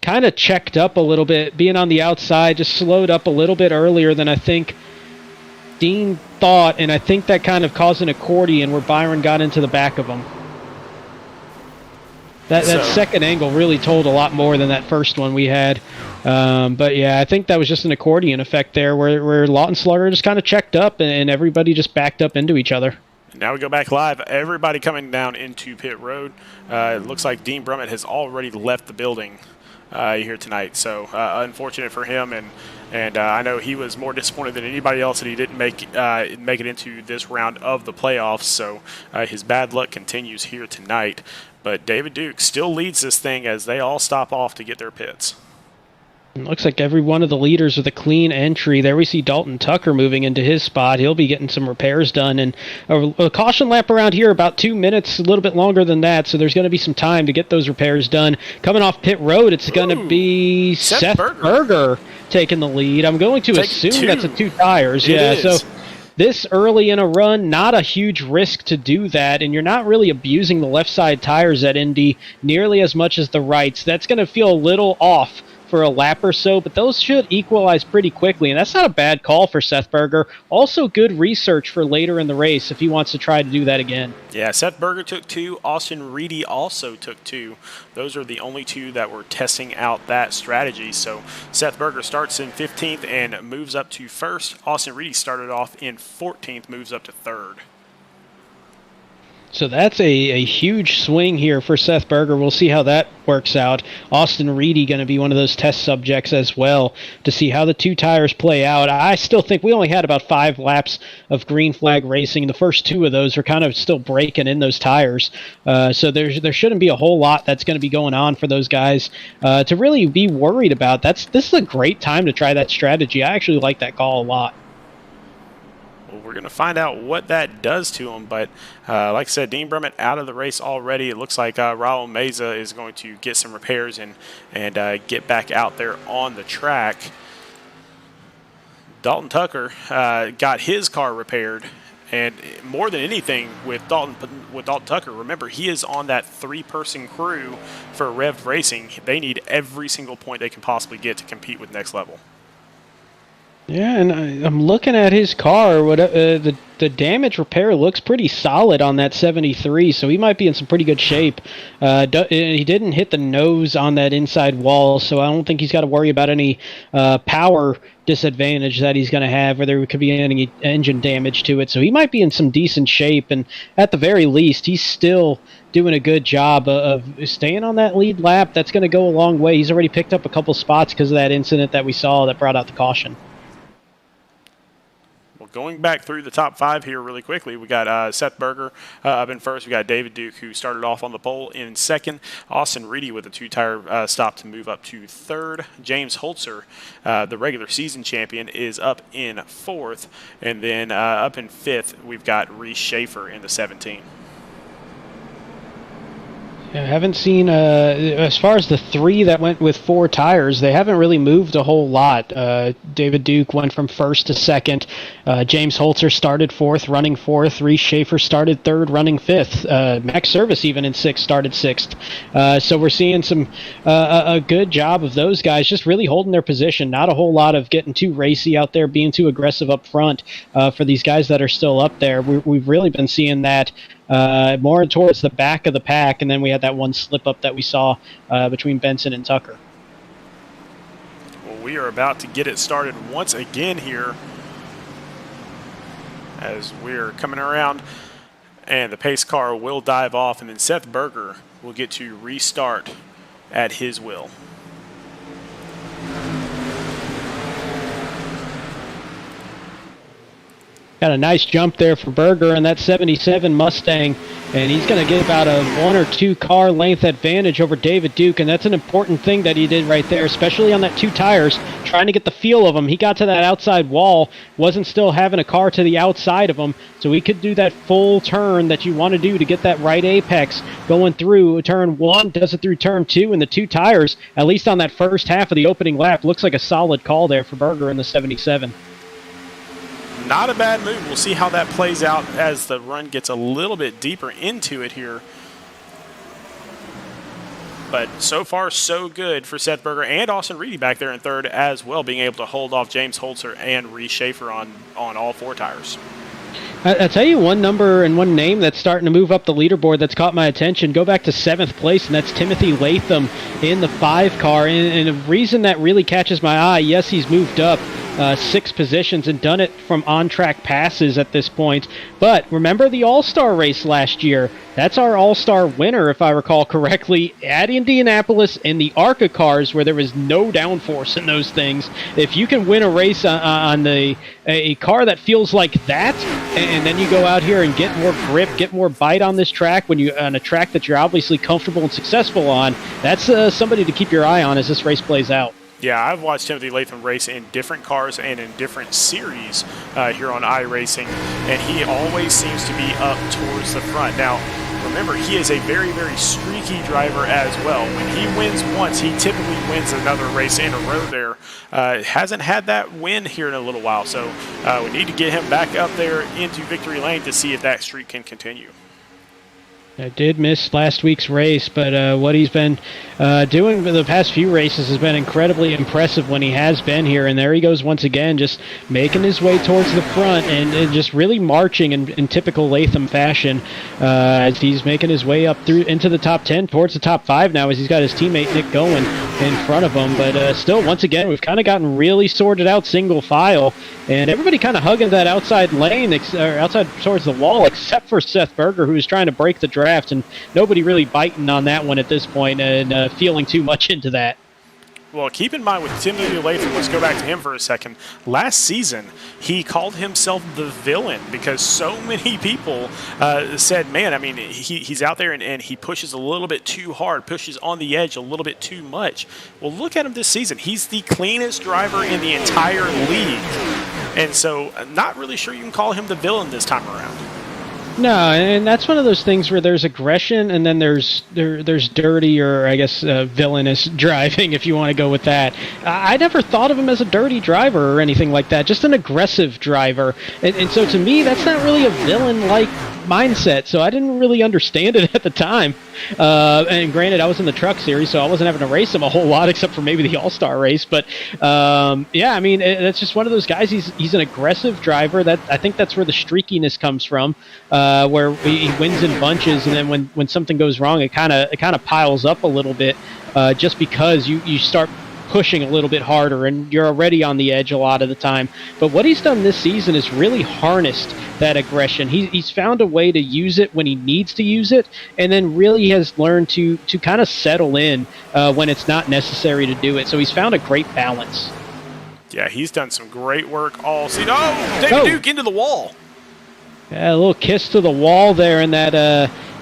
kind of checked up a little bit, being on the outside, just slowed up a little bit earlier than I think Dean thought, and I think that kind of caused an accordion where Byron got into the back of him. That second angle really told a lot more than that first one we had. But yeah, I think that was just an accordion effect there where Lautenschlager just kind of checked up and everybody just backed up into each other. Now we go back live. Everybody coming down into pit road. It looks like Dean Brummett has already left the building here tonight. So unfortunate for him, and I know he was more disappointed than anybody else that he didn't make it into this round of the playoffs. So his bad luck continues here tonight. But David Duke still leads this thing as they all stop off to get their pits. It looks like every one of the leaders with a clean entry. There we see Dalton Tucker moving into his spot. He'll be getting some repairs done. And a caution lap around here, about 2 minutes, a little bit longer than that. So there's going to be some time to get those repairs done. Coming off pit road, it's going to be Seth Berger taking the lead. I'm going to assume that's a 2 tires. Yeah, so this early in a run, not a huge risk to do that, and you're not really abusing the left side tires at Indy nearly as much as the rights. That's going to feel a little off for a lap or so, but those should equalize pretty quickly, and that's not a bad call for Seth Berger. Also good research for later in the race if he wants to try to do that again. Yeah, Seth Berger took 2. Austin Reedy also took 2. Those are the only 2 that were testing out that strategy. So Seth Berger starts in 15th and moves up to 1st. Austin Reedy started off in 14th, moves up to 3rd. So that's a huge swing here for Seth Berger. We'll see how that works out. Austin Reedy going to be one of those test subjects as well to see how the 2 tires play out. I still think we only had about 5 laps of green flag racing. The first 2 of those are kind of still breaking in those tires. So there shouldn't be a whole lot that's going to be going on for those guys to really be worried about. This is a great time to try that strategy. I actually like that call a lot. Well, we're going to find out what that does to him. But like I said, Dean Brummett out of the race already. It looks like Raul Meza is going to get some repairs and get back out there on the track. Dalton Tucker got his car repaired. And more than anything with Dalton Tucker, remember, he is on that 3-person crew for Rev Racing. They need every single point they can possibly get to compete with Next Level. Yeah, and I'm looking at his car. The damage repair looks pretty solid on that 73, so he might be in some pretty good shape. He didn't hit the nose on that inside wall, so I don't think he's got to worry about any power disadvantage that he's going to have, or there could be any engine damage to it. So he might be in some decent shape, and at the very least, he's still doing a good job of staying on that lead lap. That's going to go a long way. He's already picked up a couple spots because of that incident that we saw that brought out the caution. Going back through the top 5 here really quickly, we got Seth Berger up in 1st. We got David Duke, who started off on the pole, in 2nd. Austin Reedy with a 2-tire stop to move up to 3rd. James Holter, the regular season champion, is up in 4th. And then up in 5th, we've got Reese Shafer in the 17. I haven't seen, as far as the 3 that went with 4 tires, they haven't really moved a whole lot. David Duke went from 1st to 2nd. James Holter started 4th, running 4th. Reese Shafer started 3rd, running 5th. Max Service, even in 6th, started 6th. So we're seeing some a good job of those guys just really holding their position. Not a whole lot of getting too racy out there, being too aggressive up front for these guys that are still up there. We've really been seeing that more towards the back of the pack, and then we had that one slip up that we saw between Benson and Tucker. Well, we are about to get it started once again here as we're coming around, and the pace car will dive off, and then Seth Berger will get to restart at his will. Got a nice jump there for Berger in that 77 Mustang, and he's going to get about a 1 or 2 car length advantage over David Duke, and that's an important thing that he did right there, especially on that 2 tires, trying to get the feel of him. He got to that outside wall, wasn't still having a car to the outside of him, so he could do that full turn that you want to do to get that right apex going through turn 1, does it through turn 2, and the 2 tires, at least on that first half of the opening lap, looks like a solid call there for Berger in the 77. Not a bad move. We'll see how that plays out as the run gets a little bit deeper into it here. But so far, so good for Seth Berger and Austin Reedy back there in third as well, being able to hold off James Holter and Reese Shafer on all 4 tires. I'll tell you one number and one name that's starting to move up the leaderboard that's caught my attention. Go back to 7th place, and that's Timothy Latham in the 5 car. And a reason that really catches my eye, yes, he's moved up 6 positions and done it from on-track passes at this point. But remember the All-Star race last year? That's our All-Star winner, if I recall correctly, at Indianapolis in the ARCA cars where there was no downforce in those things. If you can win a race on a car that feels like that, and then you go out here and get more grip, get more bite on this track on a track that you're obviously comfortable and successful on, that's somebody to keep your eye on as this race plays out. Yeah, I've watched Timothy Latham race in different cars and in different series here on iRacing, and he always seems to be up towards the front. Now, remember, he is a very, very streaky driver as well. When he wins once, he typically wins another race in a row there. Hasn't had that win here in a little while, so we need to get him back up there into victory lane to see if that streak can continue. I did miss last week's race, but what he's been doing for the past few races has been incredibly impressive when he has been here. And there he goes once again, just making his way towards the front and just really marching in typical Latham fashion as he's making his way up through into the top 10, towards the top 5 now as he's got his teammate Nick Gowen in front of him. But still, once again, we've kind of gotten really sorted out single file, and everybody kind of hugging that outside lane, or outside towards the wall, except for Seth Berger, who's trying to break the draft, and nobody really biting on that one at this point and feeling too much into that. Well, keep in mind with Timothy Latham, let's go back to him for a second. Last season, he called himself the villain because so many people said, man, I mean, he's out there and he pushes a little bit too hard, pushes on the edge a little bit too much. Well, look at him this season. He's the cleanest driver in the entire league. And so I'm not really sure you can call him the villain this time around. No, and that's one of those things where there's aggression and then there's dirty, or I guess villainous driving, if you want to go with that. I never thought of him as a dirty driver or anything like that, just an aggressive driver. And so to me, that's not really a villain-like mindset, so I didn't really understand it at the time. And granted, I was in the truck series, so I wasn't having to race him a whole lot except for maybe the All-Star race. But yeah, I mean, that's just one of those guys. He's an aggressive driver. That I think that's where the streakiness comes from, where he wins in bunches, and then when something goes wrong, it kind of piles up a little bit, just because you start pushing a little bit harder and you're already on the edge a lot of the time. But what he's done this season is really harnessed that aggression. He's found a way to use it when he needs to use it, and then really has learned to kind of settle in when it's not necessary to do it. So he's found a great balance. Yeah, he's done some great work all season. Oh, David Duke into the wall. Yeah, a little kiss to the wall there in that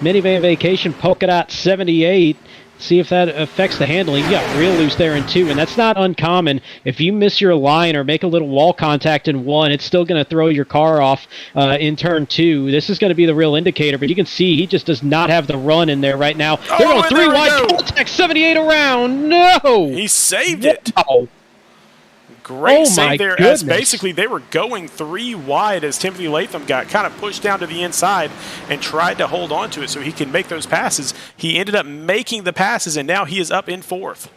Minivan Vacation Polka Dot 78. See if that affects the handling. You got real loose there in 2, and that's not uncommon. If you miss your line or make a little wall contact in 1, it's still going to throw your car off in turn 2. This is going to be the real indicator, but you can see he just does not have the run in there right now. They're going 3 wide, contact 78 around. No! He saved it. Wow. Great save there, as basically they were going 3 wide as Timothy Latham got kind of pushed down to the inside and tried to hold on to it so he can make those passes. He ended up making the passes, and now he is up in 4th.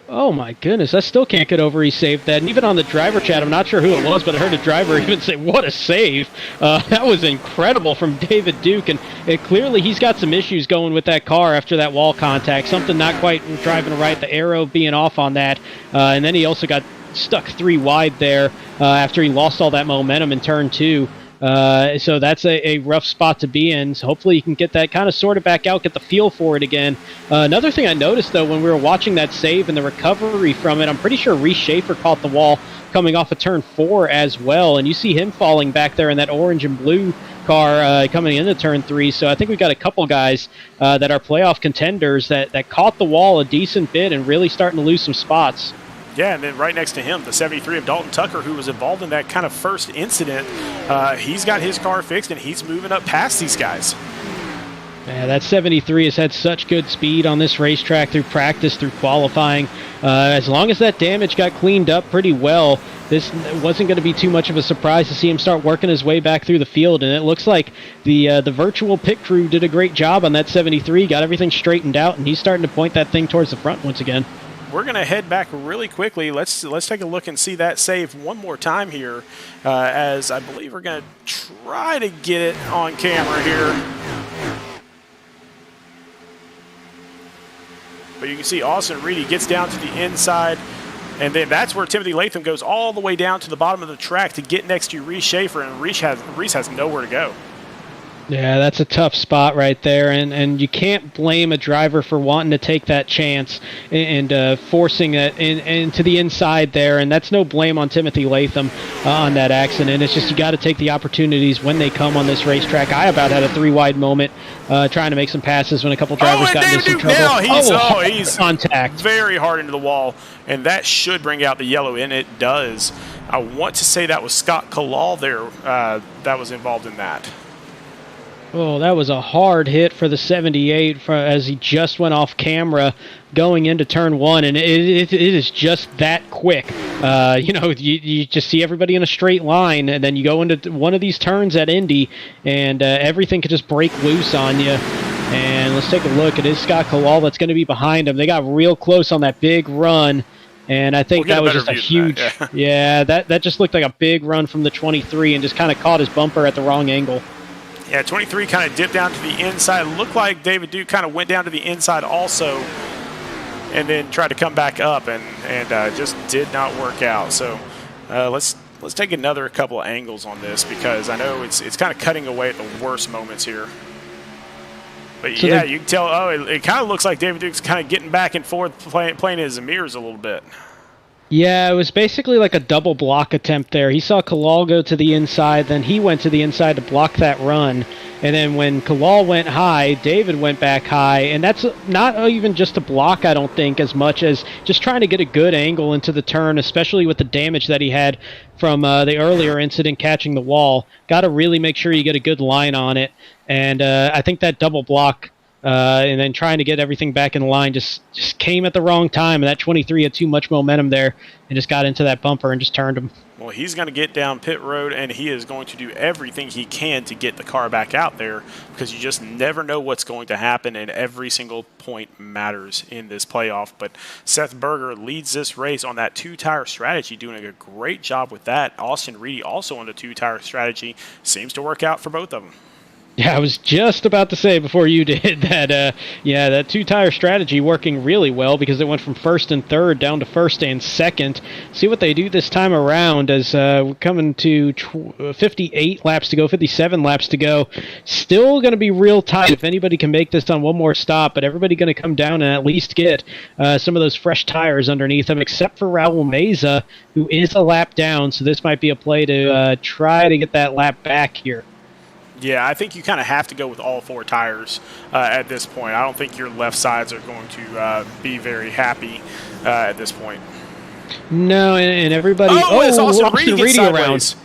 Oh my goodness, I still can't get over he saved that. And even on the driver chat, I'm not sure who it was, but I heard a driver even say, what a save. That was incredible from David Duke, and clearly he's got some issues going with that car after that wall contact. Something not quite driving right, the arrow being off on that. And then he also got stuck 3 wide there after he lost all that momentum in turn 2. So that's a rough spot to be in. So hopefully you can get that kind of sorted back out, get the feel for it again. Another thing I noticed, though, when we were watching that save and the recovery from it, I'm pretty sure Reese Shafer caught the wall coming off of turn 4 as well. And you see him falling back there in that orange and blue car coming into turn 3. So I think we've got a couple guys that are playoff contenders that caught the wall a decent bit and really starting to lose some spots. Yeah, and then right next to him, the 73 of Dalton Tucker, who was involved in that kind of first incident, he's got his car fixed, and he's moving up past these guys. Yeah, that 73 has had such good speed on this racetrack through practice, through qualifying. As long as that damage got cleaned up pretty well, this wasn't going to be too much of a surprise to see him start working his way back through the field. And it looks like the virtual pit crew did a great job on that 73, got everything straightened out, and he's starting to point that thing towards the front once again. We're going to head back really quickly. Let's take a look and see that save one more time here, as I believe we're going to try to get it on camera here. But you can see Austin Reedy gets down to the inside, and then that's where Timothy Latham goes all the way down to the bottom of the track to get next to Reese Shafer, and Reese has nowhere to go. Yeah, that's a tough spot right there, and you can't blame a driver for wanting to take that chance and forcing it into the inside there, and that's no blame on Timothy Latham on that accident. It's just you got to take the opportunities when they come on this racetrack. I about had a 3-wide moment trying to make some passes when a couple drivers got into some trouble. Now he's contact very hard into the wall, and that should bring out the yellow, and it does. I want to say that was Scott Calall there that was involved in that. Oh, that was a hard hit for the 78 as he just went off camera going into turn 1, and it is just that quick. You just see everybody in a straight line, and then you go into one of these turns at Indy, and everything could just break loose on you. And let's take a look. It is Scott Calall that's going to be behind him. They got real close on that big run, and I think that was just a huge... that just looked like a big run from the 23 and just kind of caught his bumper at the wrong angle. Yeah, 23 kind of dipped down to the inside. Looked like David Duke kind of went down to the inside also, and then tried to come back up, and just did not work out. So let's take another couple of angles on this, because I know it's kind of cutting away at the worst moments here. But so you can tell. It kind of looks like David Duke's kind of getting back and forth, playing his mirrors a little bit. Yeah, it was basically like a double block attempt there. He saw Calall go to the inside, then he went to the inside to block that run. And then when Calall went high, David went back high. And that's not even just a block, I don't think, as much as just trying to get a good angle into the turn, especially with the damage that he had from the earlier incident catching the wall. Got to really make sure you get a good line on it. And I think that double block and then trying to get everything back in line just came at the wrong time. And that 23 had too much momentum there and just got into that bumper and just turned him. Well, he's going to get down pit road, and he is going to do everything he can to get the car back out there, because you just never know what's going to happen, and every single point matters in this playoff. But Seth Berger leads this race on that 2-tire strategy, doing a great job with that. Austin Reedy also on the 2-tire strategy. Seems to work out for both of them. Yeah, I was just about to say before you did that, that 2-tire strategy working really well, because it went from first and third down to first and second. See what they do this time around, as we're coming to 58 laps to go, 57 laps to go. Still going to be real tight if anybody can make this on one more stop, but everybody going to come down and at least get some of those fresh tires underneath them, except for Raul Meza, who is a lap down, so this might be a play to try to get that lap back here. Yeah, I think you kind of have to go with all 4 tires at this point. I don't think your left sides are going to be very happy at this point. No, and everybody... it's Austin Reedy around.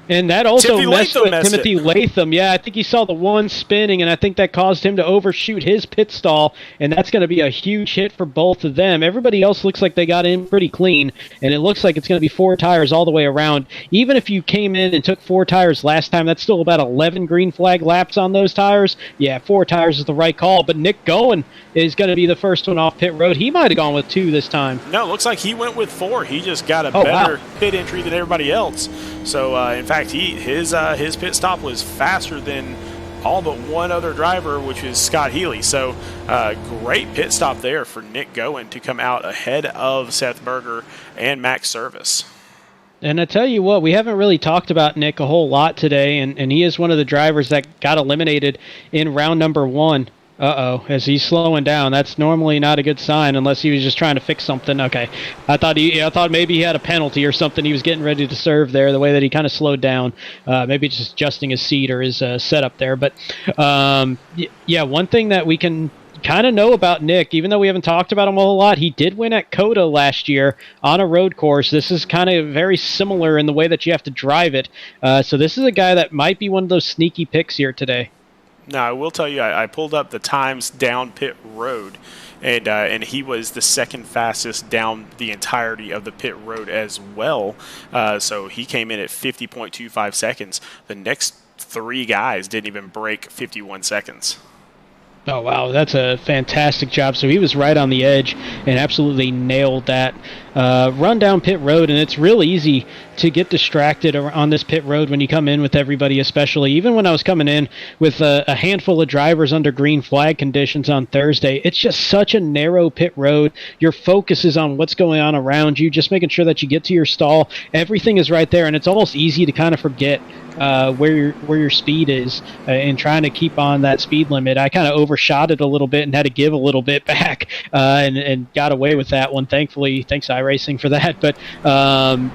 And that also messed with Timothy Latham. Yeah, I think he saw the one spinning, and I think that caused him to overshoot his pit stall, and that's going to be a huge hit for both of them. Everybody else looks like they got in pretty clean, and it looks like it's going to be 4 tires all the way around. Even if you came in and took 4 tires last time, that's still about 11 green flag laps on those tires. Yeah, 4 tires is the right call, but Nick Goen is going to be the first one off pit road. He might have gone with 2 this time. No, it looks like he went with 4. He just got a better pit entry than everybody else. So, in fact, his pit stop was faster than all but one other driver, which is Scott Healy. So, great pit stop there for Nick Goen to come out ahead of Seth Berger and Max Service. And I tell you what, we haven't really talked about Nick a whole lot today, and he is one of the drivers that got eliminated in round number 1. As he's slowing down. That's normally not a good sign unless he was just trying to fix something. Okay, I thought maybe he had a penalty or something. He was getting ready to serve there. The way that he kind of slowed down, maybe just adjusting his seat or his setup there. But yeah, one thing that we can kind of know about Nick, even though we haven't talked about him a whole lot, he did win at COTA last year on a road course. This is kind of very similar in the way that you have to drive it. So this is a guy that might be one of those sneaky picks here today. Now, I will tell you, I pulled up the times down pit road, and he was the second fastest down the entirety of the pit road as well. So he came in at 50.25 seconds. The next 3 guys didn't even break 51 seconds. Oh, wow, that's a fantastic job. So he was right on the edge and absolutely nailed that run down pit road, and it's real easy to get distracted on this pit road when you come in with everybody, especially. Even when I was coming in with a handful of drivers under green flag conditions on Thursday, it's just such a narrow pit road. Your focus is on what's going on around you, just making sure that you get to your stall. Everything is right there, and it's almost easy to kind of forget where your speed is and trying to keep on that speed limit. I kind of overshot it a little bit and had to give a little bit back and got away with that one. Thankfully, thanks iRacing for that. But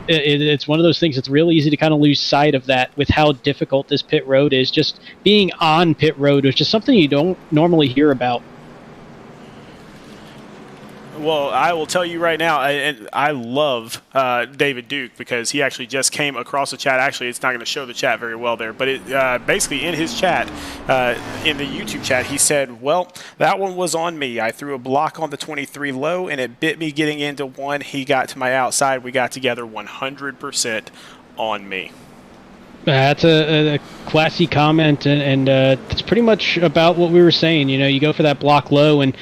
it's one of those things that's real easy to kind of lose sight of that with how difficult this pit road is. Just being on pit road is just something you don't normally hear about. Well, I will tell you right now, I love David Duke because he actually just came across the chat. Actually, it's not going to show the chat very well there, but basically in his chat, in the YouTube chat, he said, well, that one was on me. I threw a block on the 23 low, and it bit me getting into one. He got to my outside. We got together 100% on me. That's a classy comment, and it's pretty much about what we were saying. You know, you go for that block low, and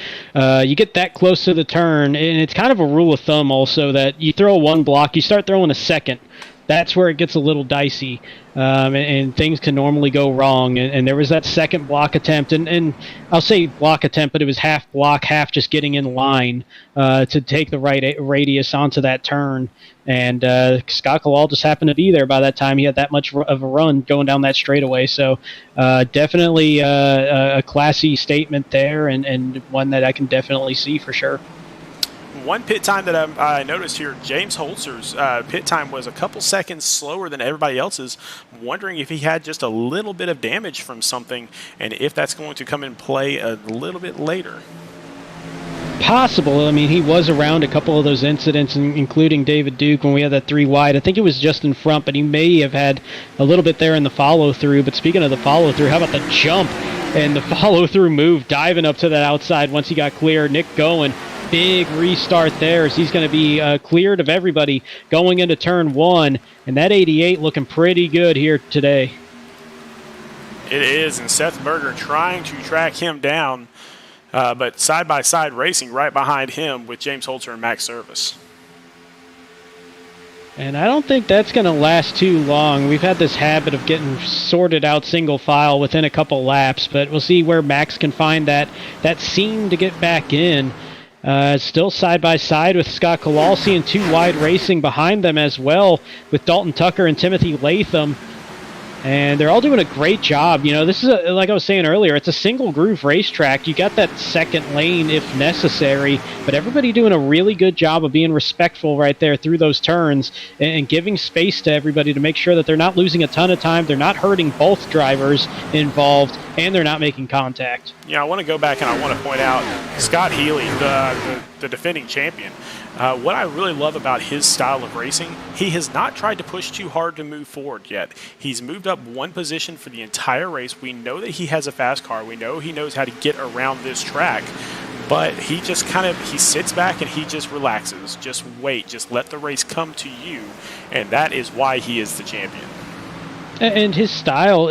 you get that close to the turn, and it's kind of a rule of thumb also that you throw one block, you start throwing a second. That's where it gets a little dicey, and things can normally go wrong. And there was that second block attempt, and I'll say block attempt, but it was half block, half just getting in line to take the right radius onto that turn. And Scott Calall just happened to be there by that time. He had that much of a run going down that straightaway. So definitely a classy statement there, and one that I can definitely see for sure. One pit time that I noticed here, James Holter's pit time was a couple seconds slower than everybody else's. I'm wondering if he had just a little bit of damage from something and if that's going to come in play a little bit later. Possible. I mean, he was around a couple of those incidents, including David Duke when we had that 3 wide. I think it was just in front, but he may have had a little bit there in the follow-through. But speaking of the follow-through, how about the jump and the follow-through move, diving up to that outside once he got clear. Nick going. Big restart there as he's going to be cleared of everybody going into turn 1. And that 88 looking pretty good here today. It is, and Seth Berger trying to track him down, but side-by-side racing right behind him with James Holter and Max Service. And I don't think that's going to last too long. We've had this habit of getting sorted out single file within a couple laps, but we'll see where Max can find that seam to get back in. Still side-by-side with Scott Calall, seeing 2 wide racing behind them as well with Dalton Tucker and Timothy Latham. And they're all doing a great job. You know, this is, like I was saying earlier, it's a single-groove racetrack. You got that second lane if necessary, but everybody doing a really good job of being respectful right there through those turns and giving space to everybody to make sure that they're not losing a ton of time, they're not hurting both drivers involved, and they're not making contact. Yeah, I want to go back and I want to point out Scott Healy, the defending champion. What I really love about his style of racing, he has not tried to push too hard to move forward yet. He's moved up one position for the entire race. We know that he has a fast car. We know he knows how to get around this track. But he just he sits back and he just relaxes. Just wait. Just let the race come to you. And that is why he is the champion. And his style,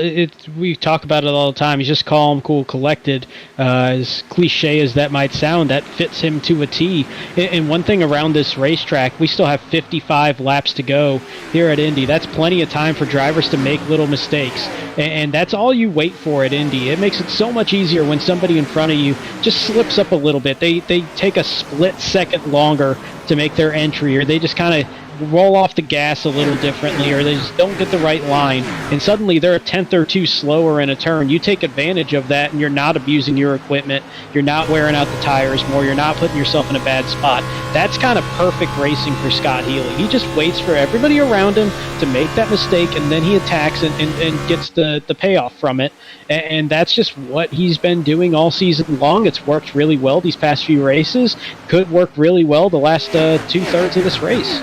we talk about it all the time. He's just calm, cool, collected. As cliche as that might sound, that fits him to a T. And one thing around this racetrack, we still have 55 laps to go here at Indy. That's plenty of time for drivers to make little mistakes. And that's all you wait for at Indy. It makes it so much easier when somebody in front of you just slips up a little bit. They take a split second longer to make their entry, or they just kind of roll off the gas a little differently, or they just don't get the right line, and suddenly they're a tenth or two slower in a turn. You take advantage of that, and you're not abusing your equipment. You're not wearing out the tires more. You're not putting yourself in a bad spot. That's kind of perfect racing for Scott Healy. He just waits for everybody around him to make that mistake, and then he attacks and gets the payoff from it. And that's just what he's been doing all season long. It's worked really well these past few races. Could work really well the last two-thirds of this race.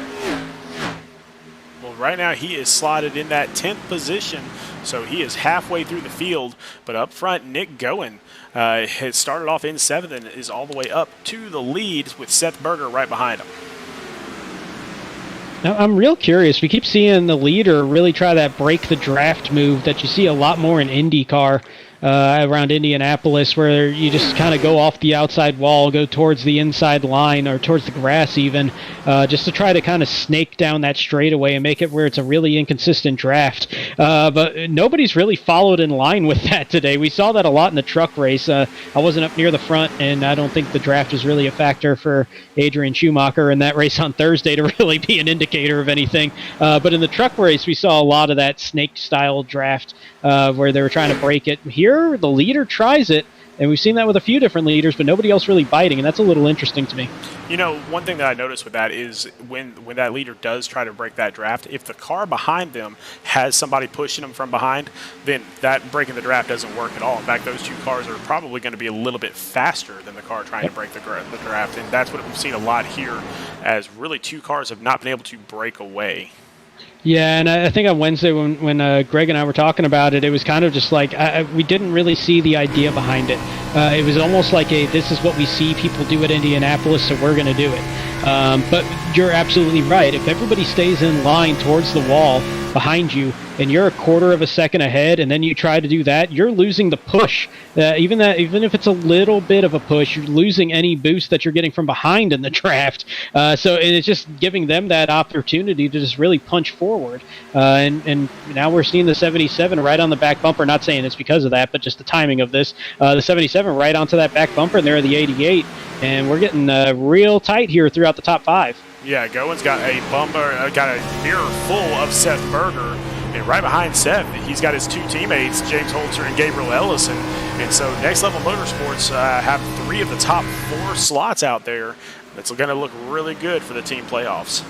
Well, right now he is slotted in that 10th position, so he is halfway through the field. But up front, Nick Goen has started off in 7th and is all the way up to the lead with Seth Berger right behind him. Now, I'm real curious. We keep seeing the leader really try that break the draft move that you see a lot more in IndyCar around Indianapolis, where you just kind of go off the outside wall, go towards the inside line or towards the grass even, just to try to kind of snake down that straightaway and make it where it's a really inconsistent draft. But nobody's really followed in line with that today. We saw that a lot in the truck race. I wasn't up near the front, and I don't think the draft was really a factor for Adrian Schumacher in that race on Thursday to really be an indicator of anything. But in the truck race, we saw a lot of that snake-style draft where they were trying to break it. Here, the leader tries it, and we've seen that with a few different leaders, but nobody else really biting, and that's a little interesting to me. You know, one thing that I noticed with that is when that leader does try to break that draft, if the car behind them has somebody pushing them from behind, then that breaking the draft doesn't work at all. In fact, those two cars are probably going to be a little bit faster than the car trying to break the draft, and that's what we've seen a lot here, as really two cars have not been able to break away. Yeah, and I think on Wednesday when Greg and I were talking about it, it was kind of just like we didn't really see the idea behind it. It was almost like this is what we see people do at Indianapolis, so we're going to do it. But you're absolutely right. If everybody stays in line towards the wall behind you, and you're a quarter of a second ahead, and then you try to do that, you're losing the push. Even if it's a little bit of a push, you're losing any boost that you're getting from behind in the draft. So it's just giving them that opportunity to just really punch forward. And now we're seeing the 77 right on the back bumper. Not saying it's because of that, but just the timing of this. The 77 right onto that back bumper, and they're the 88. And we're getting real tight here throughout the top 5. Yeah, Goen's got a bumper, got a mirror full of Seth Berger. And right behind Seth, he's got his two teammates, James Holter and Gabriel Ellison. And so Next Level Motorsports have 3 of the top 4 slots out there. That's going to look really good for the team playoffs.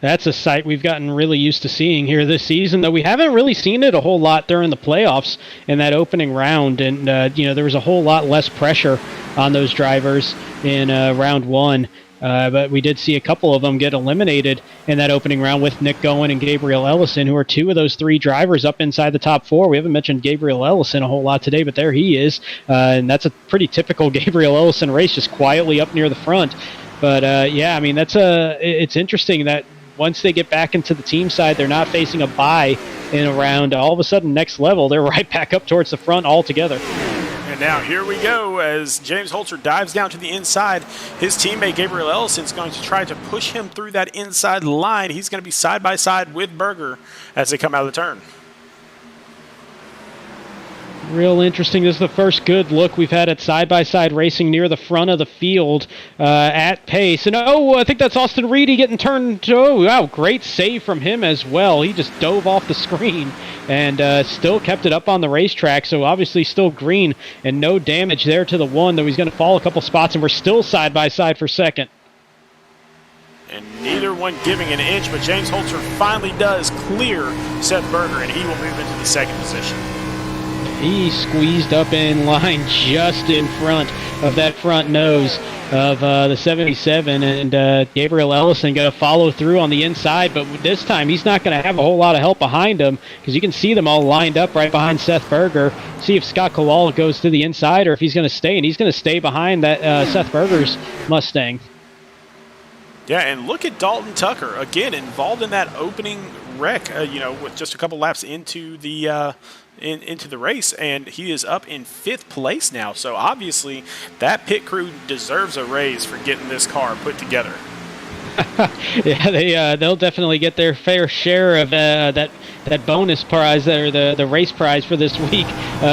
That's a sight we've gotten really used to seeing here this season, though we haven't really seen it a whole lot during the playoffs in that opening round. And, there was a whole lot less pressure on those drivers in round 1. But we did see a couple of them get eliminated in that opening round with Nick Goen and Gabriel Ellison, who are 2 of those 3 drivers up inside the top 4. We haven't mentioned Gabriel Ellison a whole lot today, but there he is. And that's a pretty typical Gabriel Ellison race, just quietly up near the front. But, it's interesting that once they get back into the team side, they're not facing a bye in a round. All of a sudden, Next Level, they're right back up towards the front altogether. And now here we go as James Holter dives down to the inside. His teammate Gabriel Ellison is going to try to push him through that inside line. He's going to be side by side with Berger as they come out of the turn. Real interesting. This is the first good look we've had at side-by-side racing near the front of the field at pace. And, I think that's Austin Reedy getting turned. Oh, wow, great save from him as well. He just dove off the screen and still kept it up on the racetrack. So obviously still green and no damage there to the one, though he's going to fall a couple spots, and we're still side-by-side for second. And neither one giving an inch, but James Holter finally does clear Seth Berger, and he will move into the second position. He squeezed up in line just in front of that front nose of the 77, and Gabriel Ellison going to follow through on the inside, but this time he's not going to have a whole lot of help behind him because you can see them all lined up right behind Seth Berger. See if Scott Calall goes to the inside or if he's going to stay, and he's going to stay behind that Seth Berger's Mustang. Yeah, and look at Dalton Tucker, again, involved in that opening wreck, with just a couple laps into the into the race, and he is up in 5th place now. So obviously that pit crew deserves a raise for getting this car put together. Yeah, they'll definitely get their fair share of that bonus prize or the race prize for this week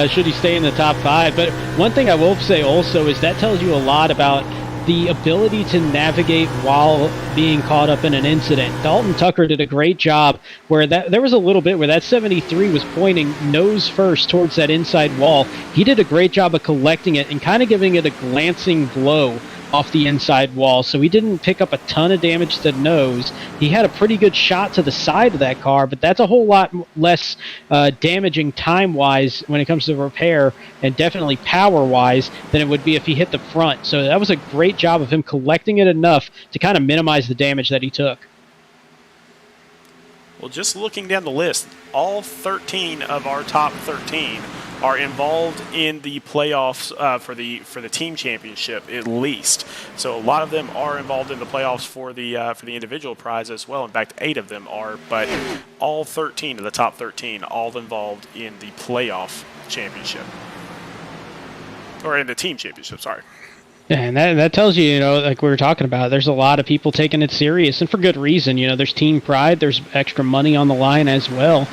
should he stay in the top 5. But one thing I will say also is that tells you a lot about the ability to navigate while being caught up in an incident. Dalton Tucker did a great job where there was a little bit where that 73 was pointing nose first towards that inside wall. He did a great job of collecting it and kind of giving it a glancing blow off the inside wall, so he didn't pick up a ton of damage to the nose. He had a pretty good shot to the side of that car, but that's a whole lot less damaging time-wise when it comes to repair, and definitely power-wise, than it would be if he hit the front. So that was a great job of him collecting it enough to kind of minimize the damage that he took. Well, just looking down the list, all 13 of our top 13 are involved in the playoffs for the team championship at least. So a lot of them are involved in the playoffs for the individual prize as well. In fact, 8 of them are, but all 13 of the top 13 all involved in the playoff championship, or in the team championship. Sorry. And that tells you, like we were talking about, there's a lot of people taking it serious, and for good reason. There's team pride, there's extra money on the line as well.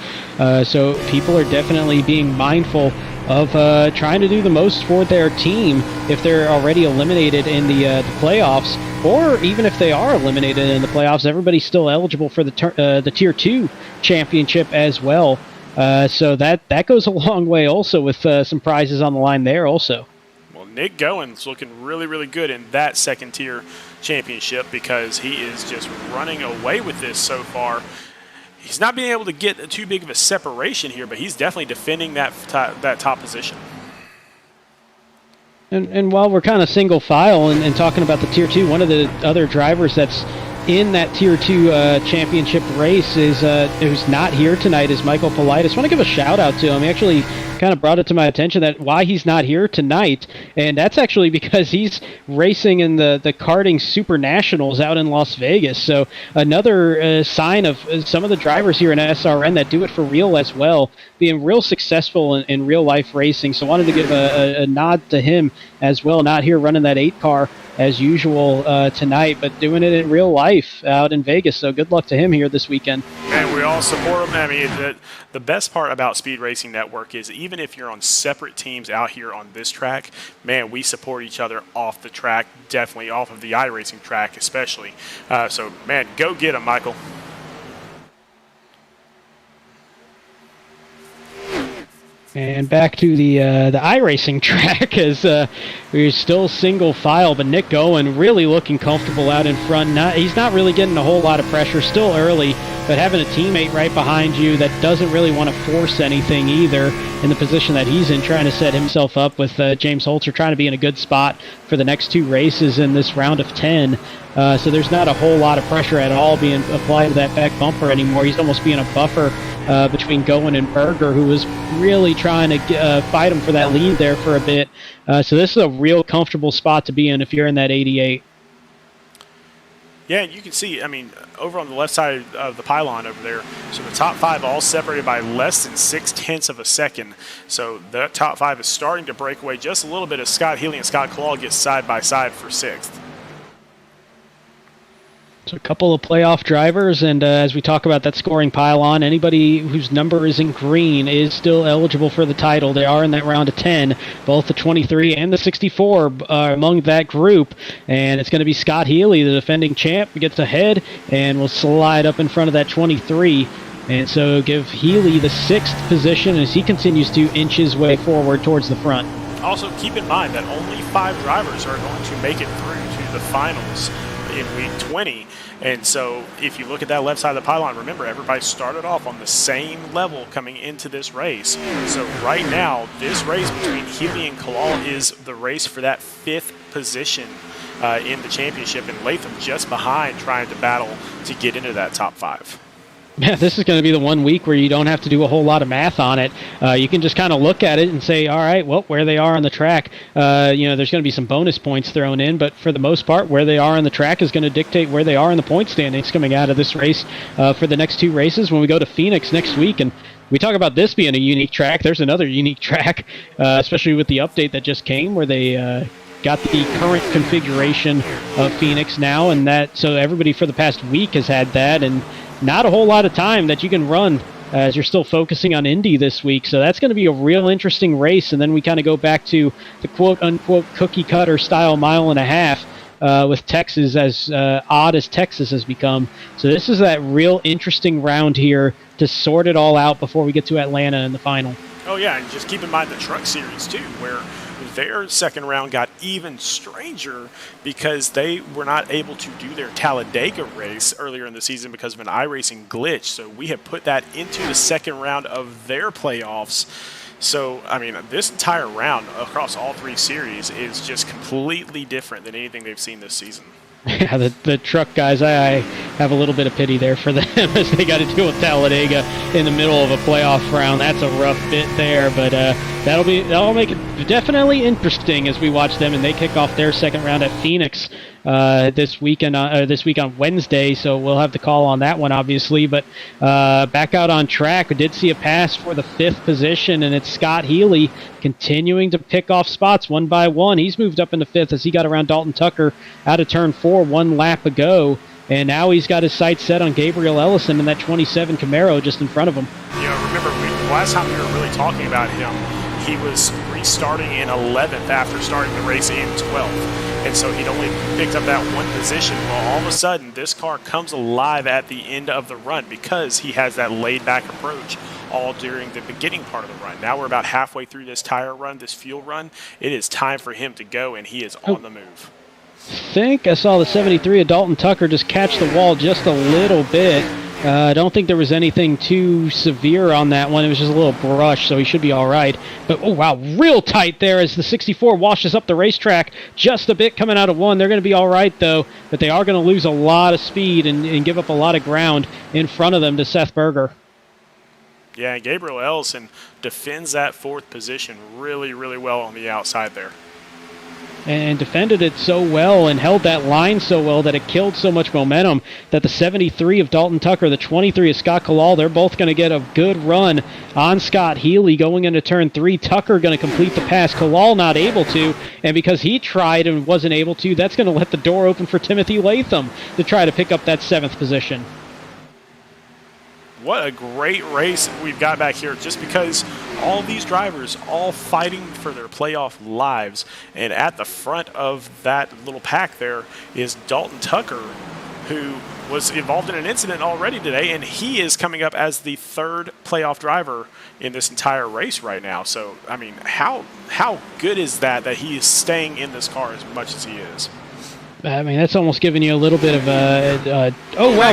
So people are definitely being mindful of trying to do the most for their team if they're already eliminated in the playoffs, or even if they are eliminated in the playoffs, everybody's still eligible for the Tier 2 championship as well. So that goes a long way also with some prizes on the line there also. Nick Gowen's looking really, really good in that second tier championship because he is just running away with this so far. He's not being able to get too big of a separation here, but he's definitely defending that top position. And while we're kind of single file and talking about the Tier 2, one of the other drivers that's in that Tier 2 championship race is who's not here tonight is Michael Balliet. I just want to give a shout out to him. He actually kind of brought it to my attention that why he's not here tonight, and that's actually because he's racing in the karting Super Nationals out in Las Vegas. So another sign of some of the drivers here in SRN that do it for real as well, being real successful in real life racing. So wanted to give a nod to him as well, not here running that 8 car as usual tonight, but doing it in real life out in Vegas. So good luck to him here this weekend. And we all support him. I mean, the best part about Speed Racing Network is even if you're on separate teams out here on this track, man, we support each other off the track, definitely off of the iRacing track especially. So, man, go get him, Michael. And back to the iRacing track as we're still single file, but Nick Gowen really looking comfortable out in front. He's not really getting a whole lot of pressure, still early, but having a teammate right behind you that doesn't really want to force anything either in the position that he's in, trying to set himself up with James Holter, trying to be in a good spot for the next 2 races in this round of 10. So there's not a whole lot of pressure at all being applied to that back bumper anymore. He's almost being a buffer between Gowen and Berger, who was really trying to fight him for that lead there for a bit. So this is a real comfortable spot to be in if you're in that 88. Yeah, you can see, I mean, over on the left side of the pylon over there, so the top 5 all separated by less than 0.6 of a second. So the top 5 is starting to break away just a little bit as Scott Healy and Scott Calall get side by side for 6th. So a couple of playoff drivers, and as we talk about that scoring pylon, anybody whose number is in green is still eligible for the title. They are in that round of 10. Both the 23 and the 64 are among that group, and it's going to be Scott Healy, the defending champ, who gets ahead and will slide up in front of that 23. And so give Healy the 6th position as he continues to inch his way forward towards the front. Also, keep in mind that only 5 drivers are going to make it through to the finals in week 20. And so if you look at that left side of the pylon, remember everybody started off on the same level coming into this race. So right now, this race between Healy and Calall is the race for that 5th position in the championship, and Latham just behind trying to battle to get into that top 5. Yeah, this is going to be the one week where you don't have to do a whole lot of math on it. You can just kind of look at it and say, all right, well, where they are on the track, there's going to be some bonus points thrown in, but for the most part, where they are on the track is going to dictate where they are in the point standings coming out of this race for the next 2 races when we go to Phoenix next week. And we talk about this being a unique track. There's another unique track, especially with the update that just came where they got the current configuration of Phoenix now, and that so everybody for the past week has had that, and not a whole lot of time that you can run as you're still focusing on Indy this week. So that's going to be a real interesting race. And then we kind of go back to the quote-unquote cookie-cutter style mile and a half with Texas, as odd as Texas has become. So this is that real interesting round here to sort it all out before we get to Atlanta in the final. Oh, yeah, and just keep in mind the Truck Series, too, where their second round got even stranger because they were not able to do their Talladega race earlier in the season because of an iRacing glitch. So we have put that into the second round of their playoffs. So, I mean, this entire round across all three series is just completely different than anything they've seen this season. Yeah, the truck guys, I have a little bit of pity there for them as they got to deal with Talladega in the middle of a playoff round. That's a rough bit there, but that'll make it definitely interesting as we watch them, and they kick off their second round at Phoenix this week on Wednesday. So we'll have the call on that one, obviously. But back out on track, we did see a pass for the 5th position, and it's Scott Healy continuing to pick off spots one by one. He's moved up into 5th as he got around Dalton Tucker out of turn 4 1 lap ago. And now he's got his sights set on Gabriel Ellison in that 27 Camaro just in front of him. Remember, last time we were really talking about him, he was restarting in 11th after starting the race in 12th. And so he'd only picked up that one position. Well, all of a sudden, this car comes alive at the end of the run because he has that laid-back approach all during the beginning part of the run. Now we're about halfway through this tire run, this fuel run. It is time for him to go, and he is on the move. I think I saw the 73 of Dalton Tucker just catch the wall just a little bit. I don't think there was anything too severe on that one. It was just a little brush, so he should be all right. But, oh, wow, real tight there as the 64 washes up the racetrack just a bit coming out of 1. They're going to be all right, though, but they are going to lose a lot of speed and give up a lot of ground in front of them to Seth Berger. Yeah, and Gabriel Ellison defends that 4th position really, really well on the outside there. And defended it so well and held that line so well that it killed so much momentum that the 73 of Dalton Tucker, the 23 of Scott Calall, they're both going to get a good run on Scott Healy going into turn 3. Tucker going to complete the pass. Calall not able to, and because he tried and wasn't able to, that's going to let the door open for Timothy Latham to try to pick up that 7th position. What a great race we've got back here, just because all these drivers all fighting for their playoff lives. And at the front of that little pack there is Dalton Tucker, who was involved in an incident already today, and he is coming up as the 3rd playoff driver in this entire race right now. So, I mean, how good is that he is staying in this car as much as he is? I mean, that's almost giving you a little bit of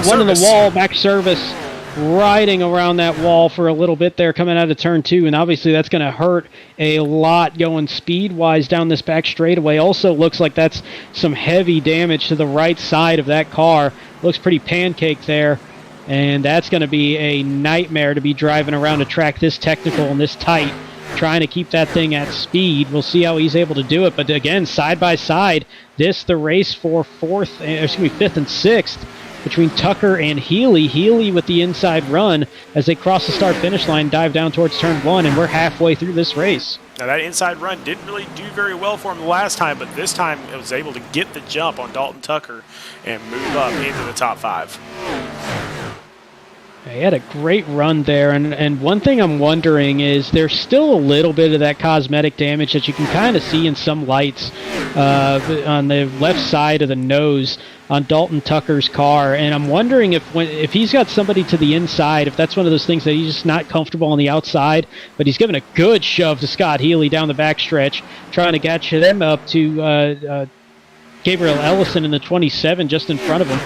one in the wall, back service. Riding around that wall for a little bit there coming out of turn 2, and obviously that's going to hurt a lot going speed-wise down this back straightaway. Also looks like that's some heavy damage to the right side of that car. Looks pretty pancaked there, and that's going to be a nightmare to be driving around a track this technical and this tight, trying to keep that thing at speed. We'll see how he's able to do it, but again, side by side, the race for 5th and 6th. Between Tucker and Healy. Healy with the inside run as they cross the start-finish line, dive down towards turn 1, and we're halfway through this race. Now, that inside run didn't really do very well for him the last time, but this time it was able to get the jump on Dalton Tucker and move up into the top 5. He had a great run there, and one thing I'm wondering is there's still a little bit of that cosmetic damage that you can kind of see in some lights on the left side of the nose on Dalton Tucker's car, and I'm wondering if he's got somebody to the inside, if that's one of those things that he's just not comfortable on the outside, but he's giving a good shove to Scott Healy down the backstretch, trying to catch them up to Gabriel Ellison in the 27 just in front of him.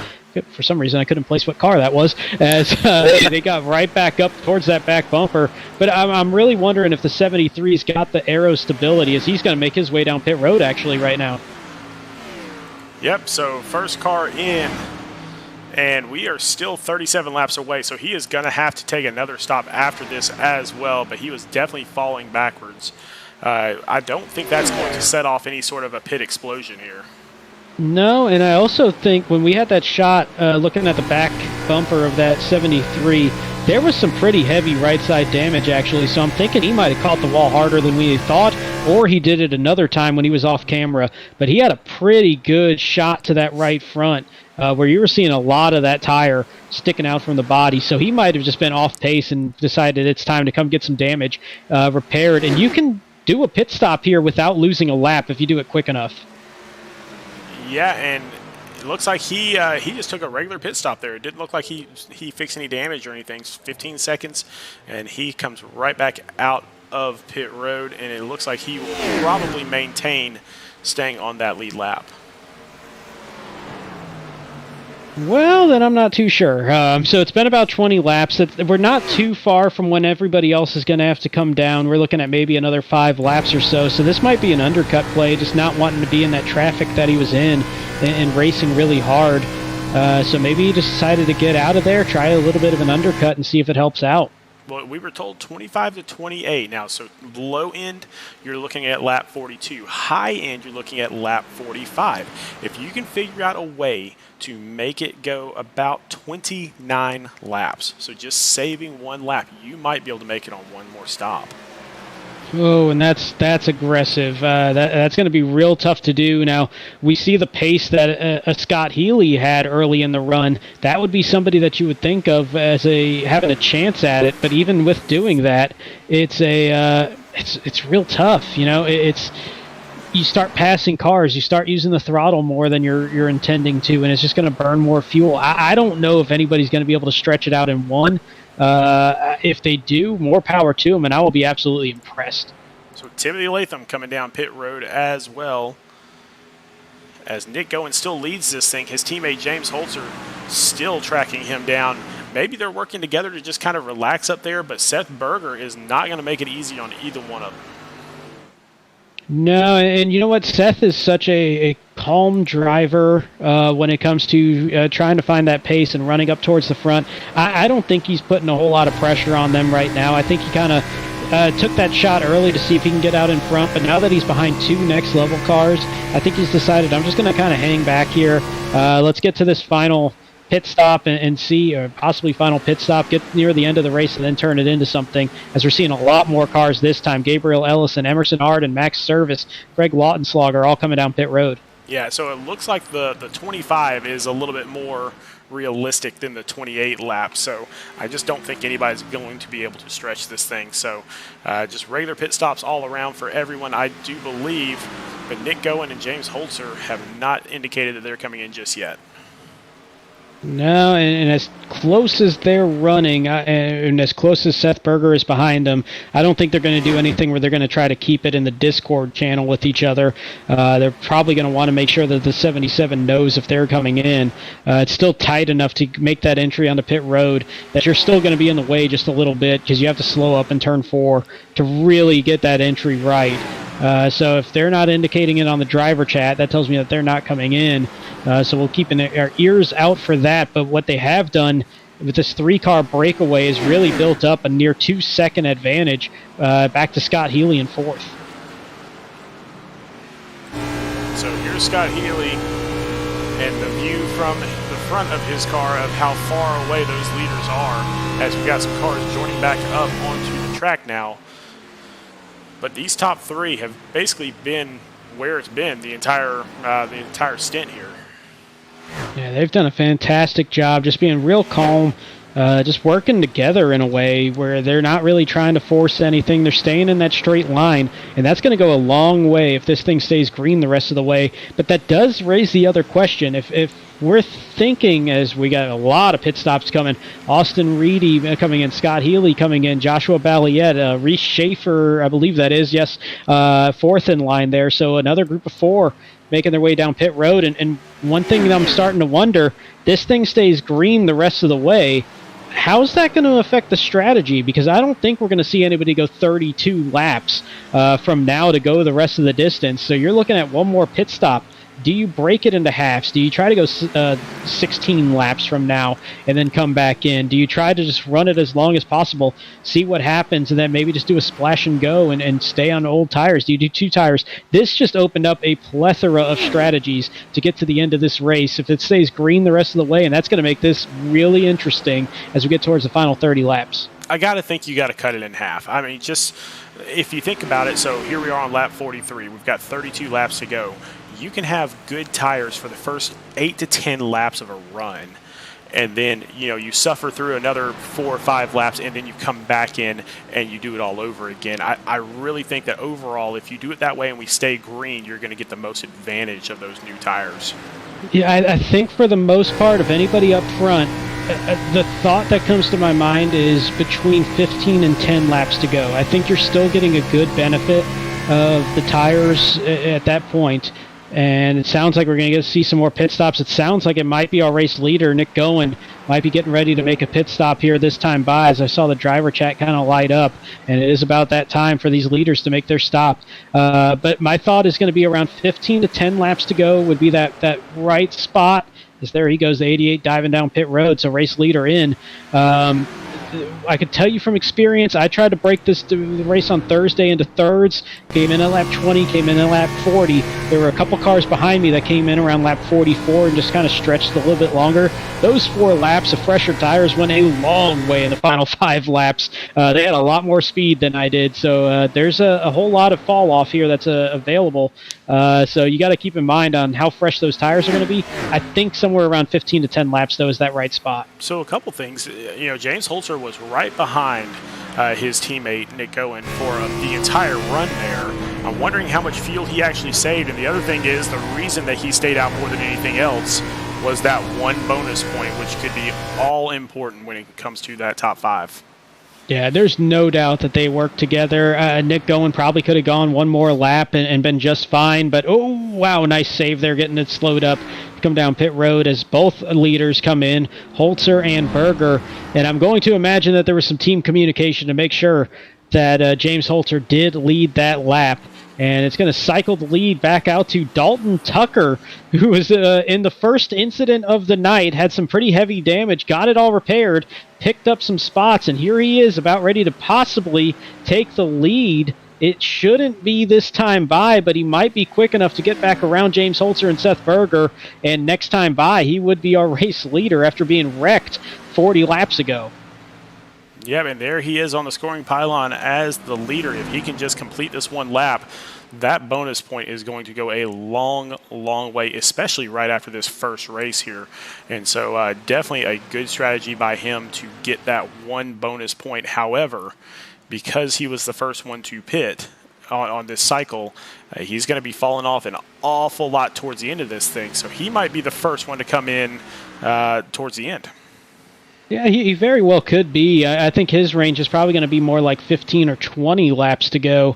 For some reason, I couldn't place what car that was, as they got right back up towards that back bumper. But I'm really wondering if the 73's got the aero stability, as he's going to make his way down pit road, actually, right now. Yep, so first car in, and we are still 37 laps away, so he is going to have to take another stop after this as well, but he was definitely falling backwards. I don't think that's going to set off any sort of a pit explosion here. No, and I also think when we had that shot looking at the back bumper of that 73, there was some pretty heavy right side damage, actually, so I'm thinking he might have caught the wall harder than we thought, or he did it another time when he was off camera. But he had a pretty good shot to that right front where you were seeing a lot of that tire sticking out from the body, so he might have just been off pace and decided it's time to come get some damage repaired. And you can do a pit stop here without losing a lap if you do it quick enough. Yeah, and it looks like he just took a regular pit stop there. It didn't look like he fixed any damage or anything. 15 seconds, and he comes right back out of pit road, and it looks like he will probably maintain staying on that lead lap. Well, then I'm not too sure. So it's been about 20 laps. We're not too far from when everybody else is going to have to come down. We're looking at maybe another 5 laps or so. So this might be an undercut play, just not wanting to be in that traffic that he was in and racing really hard. So maybe he just decided to get out of there, try a little bit of an undercut, and see if it helps out. Well, we were told 25 to 28 now. So low end, you're looking at lap 42. High end, you're looking at lap 45. If you can figure out a way to make it go about 29 laps, so just saving 1 lap, you might be able to make it on one more stop. Oh, and that's aggressive. That's going to be real tough to do. Now, we see the pace that a Scott Healy had early in the run. That would be somebody that you would think of as having a chance at it. But even with doing that, it's real tough. You know, you start passing cars, you start using the throttle more than you're intending to, and it's just going to burn more fuel. I don't know if anybody's going to be able to stretch it out in one. If they do, more power to them, and I will be absolutely impressed. So Timothy Latham coming down pit road as well. As Nick Goen still leads this thing, his teammate James Holter still tracking him down. Maybe they're working together to just kind of relax up there, but Seth Berger is not going to make it easy on either one of them. No, and you know what? Seth is such a calm driver when it comes to trying to find that pace and running up towards the front. I don't think he's putting a whole lot of pressure on them right now. I think he kind of took that shot early to see if he can get out in front, but now that he's behind 2 next-level cars, I think he's decided, I'm just going to kind of hang back here. Let's get to this final pit stop and see, or possibly final pit stop, get near the end of the race and then turn it into something, as we're seeing a lot more cars this time. Gabriel Ellison, Emerson Arden, Max Service, Greg Lautenschlager all coming down pit road. Yeah, so it looks like the 25 is a little bit more realistic than the 28 lap, so I just don't think anybody's going to be able to stretch this thing. So just regular pit stops all around for everyone, I do believe, but Nick Goen and James Holzer have not indicated that they're coming in just yet. No, and as close as they're running, and as close as Seth Berger is behind them, I don't think they're going to do anything where they're going to try to keep it in the Discord channel with each other. They're probably going to want to make sure that the 77 knows if they're coming in. It's still tight enough to make that entry onto pit road that you're still going to be in the way just a little bit, because you have to slow up in turn 4 to really get that entry right. So if they're not indicating it on the driver chat, that tells me that they're not coming in. So we'll keep our ears out for that. But what they have done with this 3-car breakaway is really built up a near 2-second advantage back to Scott Healy in 4th. So here's Scott Healy and the view from the front of his car of how far away those leaders are, as we've got some cars joining back up onto the track now. But these top 3 have basically been where it's been the entire stint here. Yeah, they've done a fantastic job just being real calm, just working together in a way where they're not really trying to force anything. They're staying in that straight line, and that's going to go a long way if this thing stays green the rest of the way. But that does raise the other question. If we're thinking, as we got a lot of pit stops coming, Austin Reedy coming in, Scott Healy coming in, Joshua Balliet, Reese Shafer, I believe that is, yes, 4th in line there. So another group of 4 making their way down pit road. And one thing that I'm starting to wonder, this thing stays green the rest of the way. How's that going to affect the strategy? Because I don't think we're going to see anybody go 32 laps from now to go the rest of the distance. So you're looking at one more pit stop. Do you break it into halves? Do you try to go 16 laps from now and then come back in? Do you try to just run it as long as possible, see what happens, and then maybe just do a splash and go and stay on old tires? Do you do 2 tires? This just opened up a plethora of strategies to get to the end of this race if it stays green the rest of the way, and that's going to make this really interesting as we get towards the final 30 laps. I got to think you got to cut it in half. I mean, just if you think about it, so here we are on lap 43. We've got 32 laps to go. You can have good tires for the first 8 to 10 laps of a run, and then you suffer through another 4 or 5 laps, and then you come back in and you do it all over again. I really think that overall, if you do it that way and we stay green, you're going to get the most advantage of those new tires. Yeah, I think for the most part, of anybody up front, the thought that comes to my mind is between 15 and 10 laps to go. I think you're still getting a good benefit of the tires at that point. And it sounds like we're going to get to see some more pit stops. It sounds like it might be our race leader, Nick Gowen, might be getting ready to make a pit stop here this time by, as I saw the driver chat kind of light up. And it is about that time for these leaders to make their stop. But my thought is going to be around 15 to 10 laps to go would be that right spot. As there he goes, the 88 diving down pit road, so race leader in. I could tell you from experience, I tried to break the race on Thursday into thirds, came in at lap 20, came in at lap 40. There were a couple cars behind me that came in around lap 44 and just kind of stretched a little bit longer. Those 4 laps of fresher tires went a long way in the final 5 laps. They had a lot more speed than I did, so there's a whole lot of fall off here that's available. So you got to keep in mind on how fresh those tires are going to be. I think somewhere around 15 to 10 laps, though, is that right spot. So a couple things. James Holter was right behind his teammate Nick Gowen for the entire run there. I'm wondering how much fuel he actually saved. And the other thing is the reason that he stayed out more than anything else was that one bonus point, which could be all important when it comes to that top 5. Yeah, there's no doubt that they worked together. Nick Gowen probably could have gone one more lap and been just fine, but oh, wow, nice save there, getting it slowed up. Come down pit road as both leaders come in, Holter and Berger, and I'm going to imagine that there was some team communication to make sure that James Holter did lead that lap. And it's going to cycle the lead back out to Dalton Tucker, who was in the first incident of the night, had some pretty heavy damage, got it all repaired, picked up some spots, and here he is about ready to possibly take the lead. It shouldn't be this time by, but he might be quick enough to get back around James Holter and Seth Berger, and next time by, he would be our race leader after being wrecked 40 laps ago. Yeah, and there he is on the scoring pylon as the leader. If he can just complete this one lap, that bonus point is going to go a long, long way, especially right after this first race here. And so definitely a good strategy by him to get that one bonus point. However, because he was the first one to pit on this cycle, he's going to be falling off an awful lot towards the end of this thing. So he might be the first one to come in towards the end. Yeah, he very well could be. I think his range is probably going to be more like 15 or 20 laps to go,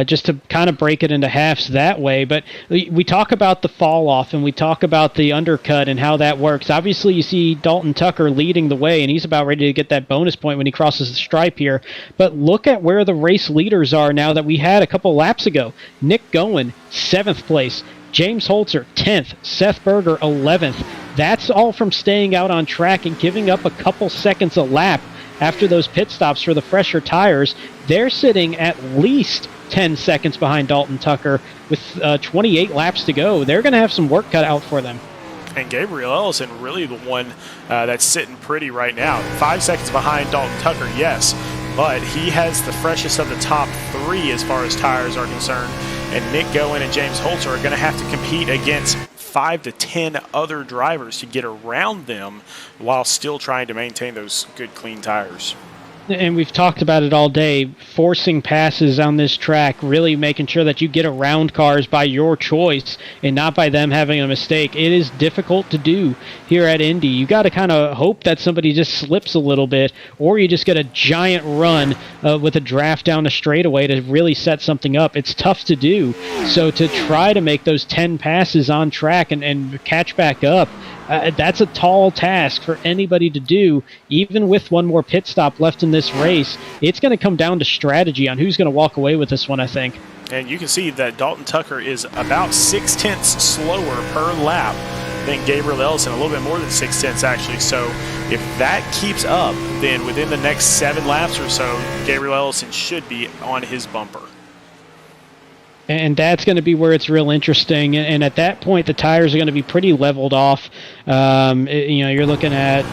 just to kind of break it into halves that way. But we talk about the fall off and we talk about the undercut and how that works. Obviously, you see Dalton Tucker leading the way, and he's about ready to get that bonus point when he crosses the stripe here. But look at where the race leaders are now that we had a couple laps ago. Nick Gowen, 7th place. James Holter, 10th. Seth Berger, 11th. That's all from staying out on track and giving up a couple seconds a lap after those pit stops for the fresher tires. They're sitting at least 10 seconds behind Dalton Tucker with 28 laps to go. They're going to have some work cut out for them. And Gabriel Ellison, really the one that's sitting pretty right now. 5 seconds behind Dalton Tucker, yes, but he has the freshest of the top 3 as far as tires are concerned. And Nick Gowen and James Holter are going to have to compete against 5 to 10 other drivers to get around them while still trying to maintain those good, clean tires. And we've talked about it all day, forcing passes on this track, really making sure that you get around cars by your choice and not by them having a mistake. It is difficult to do here at Indy. You got to kind of hope that somebody just slips a little bit, or you just get a giant run with a draft down the straightaway to really set something up. It's tough to do. So to try to make those 10 passes on track and catch back up, that's a tall task for anybody to do, even with one more pit stop left in this race. It's going to come down to strategy on who's going to walk away with this one, I think. And you can see that Dalton Tucker is about 0.6 slower per lap than Gabriel Ellison, a little bit more than 0.6 actually. So if that keeps up, then within the next 7 laps or so, Gabriel Ellison should be on his bumper. And that's going to be where it's real interesting. And at that point, the tires are going to be pretty leveled off. You're looking at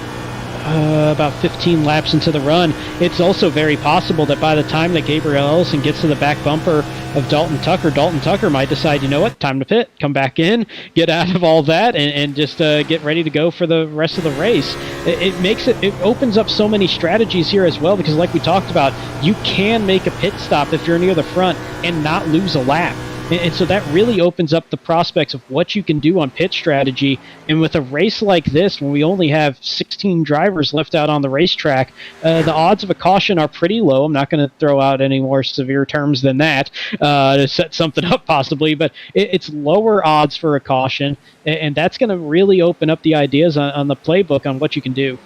about 15 laps into the run. It's also very possible that by the time that Gabriel Ellison gets to the back bumper of Dalton Tucker might decide, you know what, time to pit, come back in, get out of all that, and just get ready to go for the rest of the race. It opens up so many strategies here as well, because like we talked about, you can make a pit stop if you're near the front and not lose a lap. And so that really opens up the prospects of what you can do on pit strategy. And with a race like this, when we only have 16 drivers left out on the racetrack, the odds of a caution are pretty low. I'm not going to throw out any more severe terms than that to set something up possibly, but it's lower odds for a caution. And that's going to really open up the ideas on the playbook on what you can do.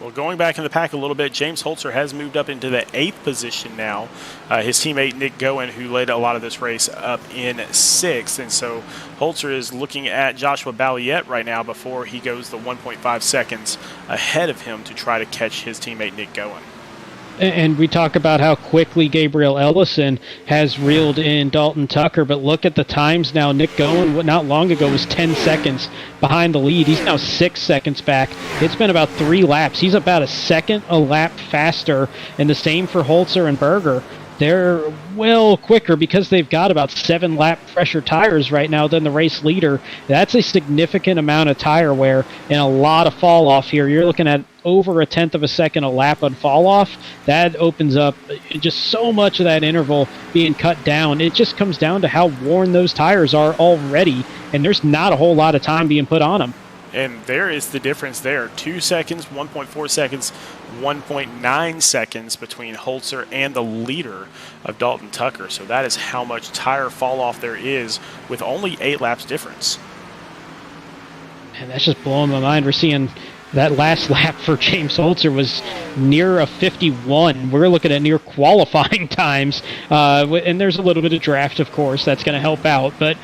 Well, going back in the pack a little bit, James Holter has moved up into the 8th position now. His teammate Nick Goen, who led a lot of this race, up in 6th. And so Holter is looking at Joshua Balliet right now before he goes the 1.5 seconds ahead of him to try to catch his teammate Nick Goen. And we talk about how quickly Gabriel Ellison has reeled in Dalton Tucker, but look at the times now. Nick Goen, not long ago, was 10 seconds behind the lead. He's now 6 seconds back. It's been about 3 laps. He's about a second a lap faster, and the same for Holzer and Berger. They're well quicker because they've got about 7 lap pressure tires right now than the race leader. That's a significant amount of tire wear and a lot of fall off here. You're looking at over a tenth of a second a lap on fall off. That opens up just so much of that interval being cut down. It just comes down to how worn those tires are already, and there's not a whole lot of time being put on them. And there is the difference there. 2 seconds, 1.4 seconds, 1.9 seconds between Holzer and the leader of Dalton Tucker. So that is how much tire fall off there is with only 8 laps difference. And that's just blowing my mind. We're seeing that last lap for James Holzer was near a 51. We're looking at near qualifying times. And there's a little bit of draft, of course. That's going to help out. But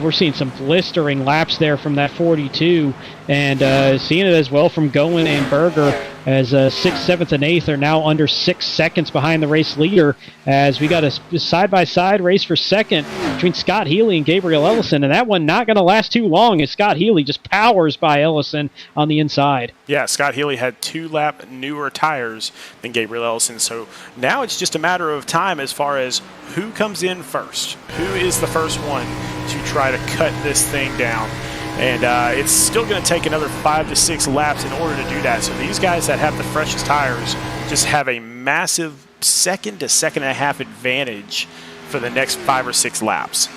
we're seeing some blistering laps there from that 42. And seeing it as well from Goen and Berger, as 6th, 7th, and 8th are now under 6 seconds behind the race leader, as we got a side-by-side race for second between Scott Healy and Gabriel Ellison, and that one not going to last too long as Scott Healy just powers by Ellison on the inside. Yeah, Scott Healy had 2-lap newer tires than Gabriel Ellison, so now it's just a matter of time as far as who comes in first, who is the first one to try to cut this thing down. And it's still going to take another 5 to 6 laps in order to do that. So these guys that have the freshest tires just have a massive second to second and a half advantage for the next 5 or 6 laps.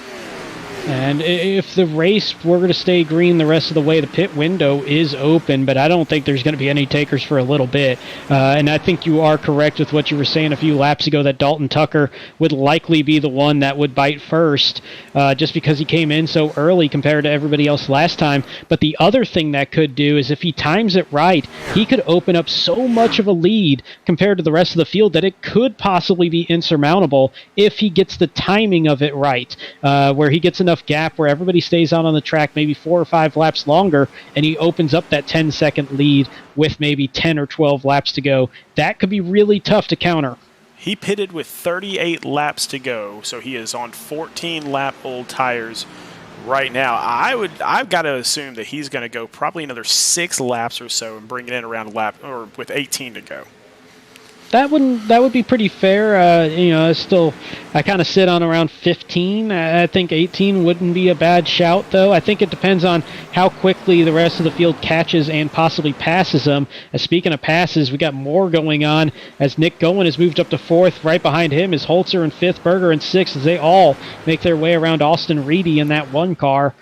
And if the race were going to stay green the rest of the way, the pit window is open, but I don't think there's going to be any takers for a little bit. And I think you are correct with what you were saying a few laps ago, that Dalton Tucker would likely be the one that would bite first, just because he came in so early compared to everybody else last time. But the other thing that could do is if he times it right, he could open up so much of a lead compared to the rest of the field that it could possibly be insurmountable if he gets the timing of it right, where he gets enough gap where everybody stays out on the track maybe 4 or 5 laps longer, and he opens up that 10-second lead with maybe 10 or 12 laps to go. That could be really tough to counter. He pitted with 38 laps to go, so he is on 14-lap-old tires right now. I've got to assume that he's going to go probably another 6 laps or so and bring it in around a lap, or with 18 to go. That would be pretty fair. I kind of sit on around 15. I think 18 wouldn't be a bad shout, though. I think it depends on how quickly the rest of the field catches and possibly passes them. Speaking of passes, we got more going on as Nick Goen has moved up to 4th. Right behind him is Holzer in 5th, Berger in 6th, as they all make their way around Austin Reedy in that one car.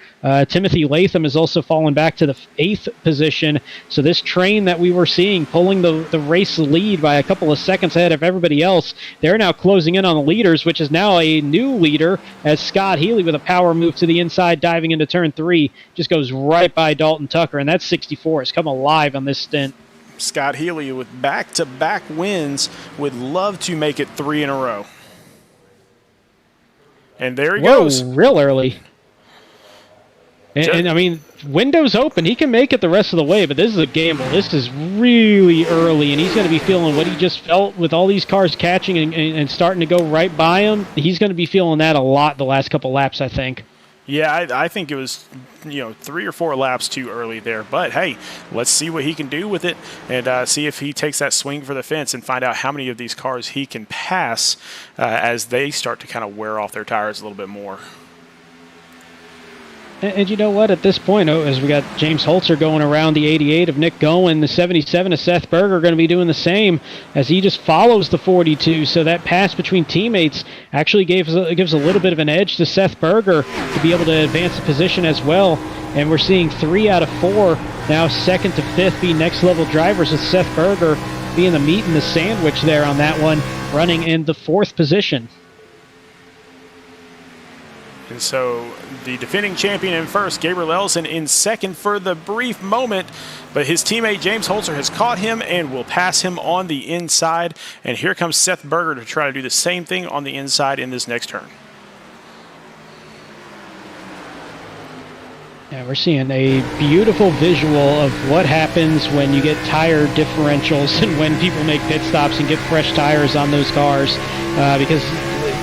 Timothy Latham has also fallen back to the 8th position. So this train that we were seeing pulling the race lead by a couple of seconds ahead of everybody else, they're now closing in on the leaders, which is now a new leader, as Scott Healy with a power move to the inside, diving into turn 3, just goes right by Dalton Tucker, and that 64 has come alive on this stint. Scott Healy with back-to-back wins would love to make it 3 in a row. And there he goes. Real early. And I mean, window's open. He can make it the rest of the way, but this is a gamble. This is really early, and he's going to be feeling what he just felt with all these cars catching and starting to go right by him. He's going to be feeling that a lot the last couple laps, I think. Yeah, I think it was, 3 or 4 laps too early there. But, hey, let's see what he can do with it and see if he takes that swing for the fence and find out how many of these cars he can pass as they start to kind of wear off their tires a little bit more. And you know what? At this point, as we got James Holter going around the 88 of Nick Gowen, the 77 of Seth Berger are going to be doing the same as he just follows the 42. So that pass between teammates actually gives a little bit of an edge to Seth Berger to be able to advance the position as well. And we're seeing 3 out of 4 now, second to fifth, be next-level drivers, with Seth Berger being the meat and the sandwich there on that one, running in the 4th position. And so the defending champion in first, Gabriel Ellison, in second for the brief moment. But his teammate James Holter has caught him and will pass him on the inside. And here comes Seth Berger to try to do the same thing on the inside in this next turn. Yeah, we're seeing a beautiful visual of what happens when you get tire differentials and when people make pit stops and get fresh tires on those cars. Because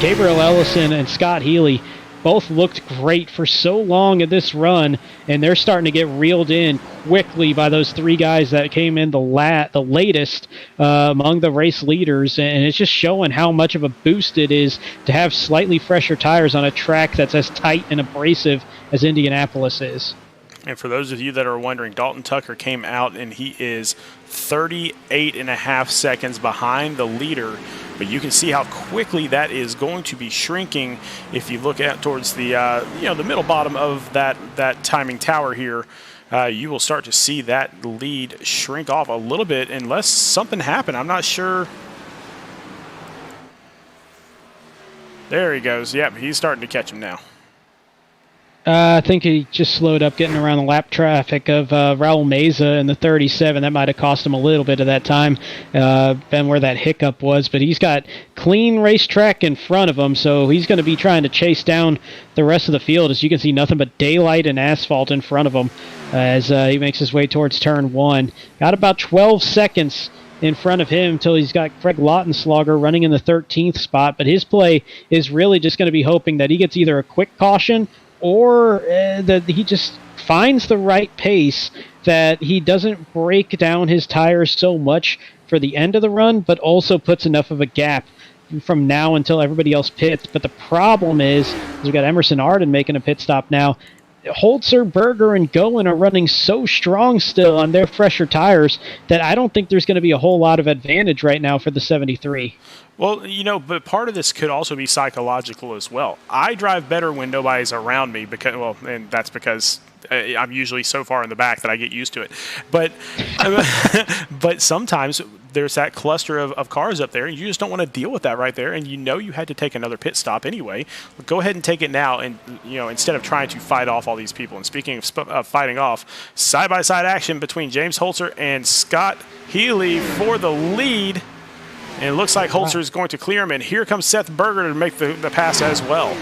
Gabriel Ellison and Scott Healy both looked great for so long in this run, and they're starting to get reeled in quickly by those 3 guys that came in the latest among the race leaders, and it's just showing how much of a boost it is to have slightly fresher tires on a track that's as tight and abrasive as Indianapolis is. And for those of you that are wondering, Dalton Tucker came out and he is 38.5 seconds behind the leader. But you can see how quickly that is going to be shrinking if you look at towards the the middle bottom of that timing tower here. You will start to see that lead shrink off a little bit unless something happened. I'm not sure. There he goes. Yep, he's starting to catch him now. I think he just slowed up getting around the lap traffic of Raul Meza in the 37. That might have cost him a little bit of that time, been where that hiccup was. But he's got clean racetrack in front of him, so he's going to be trying to chase down the rest of the field. As you can see, nothing but daylight and asphalt in front of him as he makes his way towards turn 1. Got about 12 seconds in front of him until he's got Craig Lautenschlager running in the 13th spot. But his play is really just going to be hoping that he gets either a quick caution or that he just finds the right pace, that he doesn't break down his tires so much for the end of the run, but also puts enough of a gap from now until everybody else pits. But the problem is we've got Emerson Arden making a pit stop now. Holzer, Berger, and Gowen are running so strong still on their fresher tires that I don't think there's going to be a whole lot of advantage right now for the 73. Well, but part of this could also be psychological as well. I drive better when nobody's around me and that's because I'm usually so far in the back that I get used to it. But but sometimes there's that cluster of cars up there, and you just don't want to deal with that right there, and you had to take another pit stop anyway. Go ahead and take it now, and instead of trying to fight off all these people. And speaking of fighting off, side-by-side action between James Holter and Scott Healy for the lead. And it looks like Holter is going to clear him, and here comes Seth Berger to make the pass as well.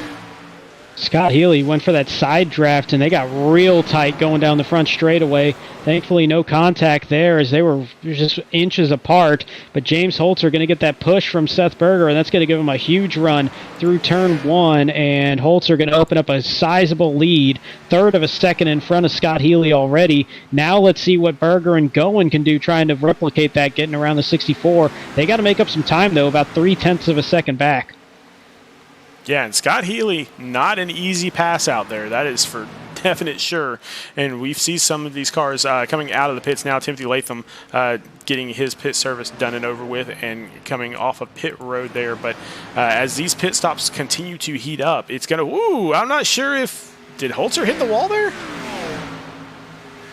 Scott Healy went for that side draft, and they got real tight going down the front straightaway. Thankfully, no contact there as they were just inches apart. But James Holter going to get that push from Seth Berger, and that's going to give him a huge run through turn 1. And Holter going to open up a sizable lead, third of a second in front of Scott Healy already. Now let's see what Berger and Gowen can do trying to replicate that, getting around the 64. They got to make up some time, though, about 0.3 of a second back. Yeah, and Scott Healy, not an easy pass out there. That is for definite sure. And we've seen some of these cars coming out of the pits now. Timothy Latham getting his pit service done and over with and coming off a pit road there. But as these pit stops continue to heat up, it's going to, I'm not sure if, did Holter hit the wall there?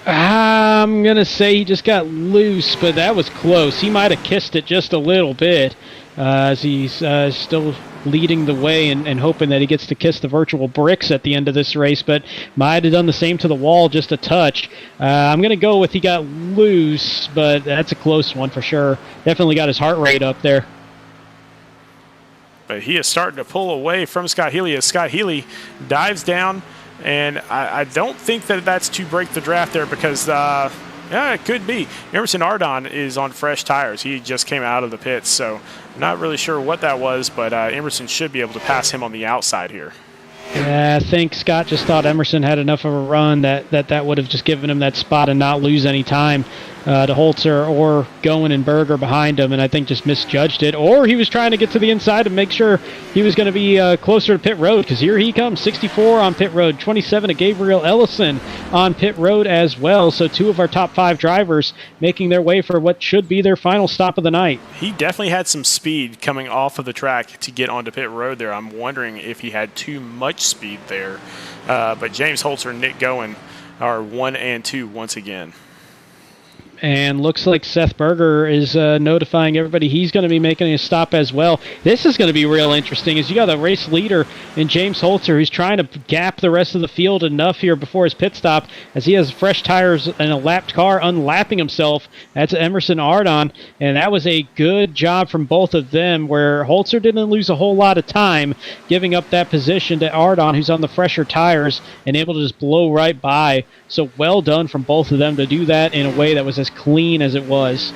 I'm going to say he just got loose, but that was close. He might have kissed it just a little bit as he's still leading the way and hoping that he gets to kiss the virtual bricks at the end of this race, but might have done the same to the wall, just a touch. I'm going to go with he got loose, but that's a close one for sure. Definitely got his heart rate up there. But he is starting to pull away from Scott Healy as Scott Healy dives down, and I don't think that that's to break the draft there because it could be. Emerson Ardon is on fresh tires. He just came out of the pits, so I'm not really sure what that was, but Emerson should be able to pass him on the outside here. Yeah, I think Scott just thought Emerson had enough of a run that would have just given him that spot and not lose any time to Holter or Goen and Berger behind him, and I think just misjudged it. Or he was trying to get to the inside and make sure he was going to be closer to pit road, because here he comes, 64 on pit road, 27 to Gabriel Ellison on pit road as well. So two of our top 5 drivers making their way for what should be their final stop of the night. He definitely had some speed coming off of the track to get onto pit road there. I'm wondering if he had too much speed there. But James Holter and Nick Goen are 1 and 2 once again. And looks like Seth Berger is notifying everybody he's going to be making a stop as well. This is going to be real interesting, as you got a race leader in James Holter, who's trying to gap the rest of the field enough here before his pit stop, as he has fresh tires and a lapped car unlapping himself. That's Emerson Ardon, and that was a good job from both of them, where Holter didn't lose a whole lot of time, giving up that position to Ardon, who's on the fresher tires, and able to just blow right by. So well done from both of them to do that in a way that was as clean as it was.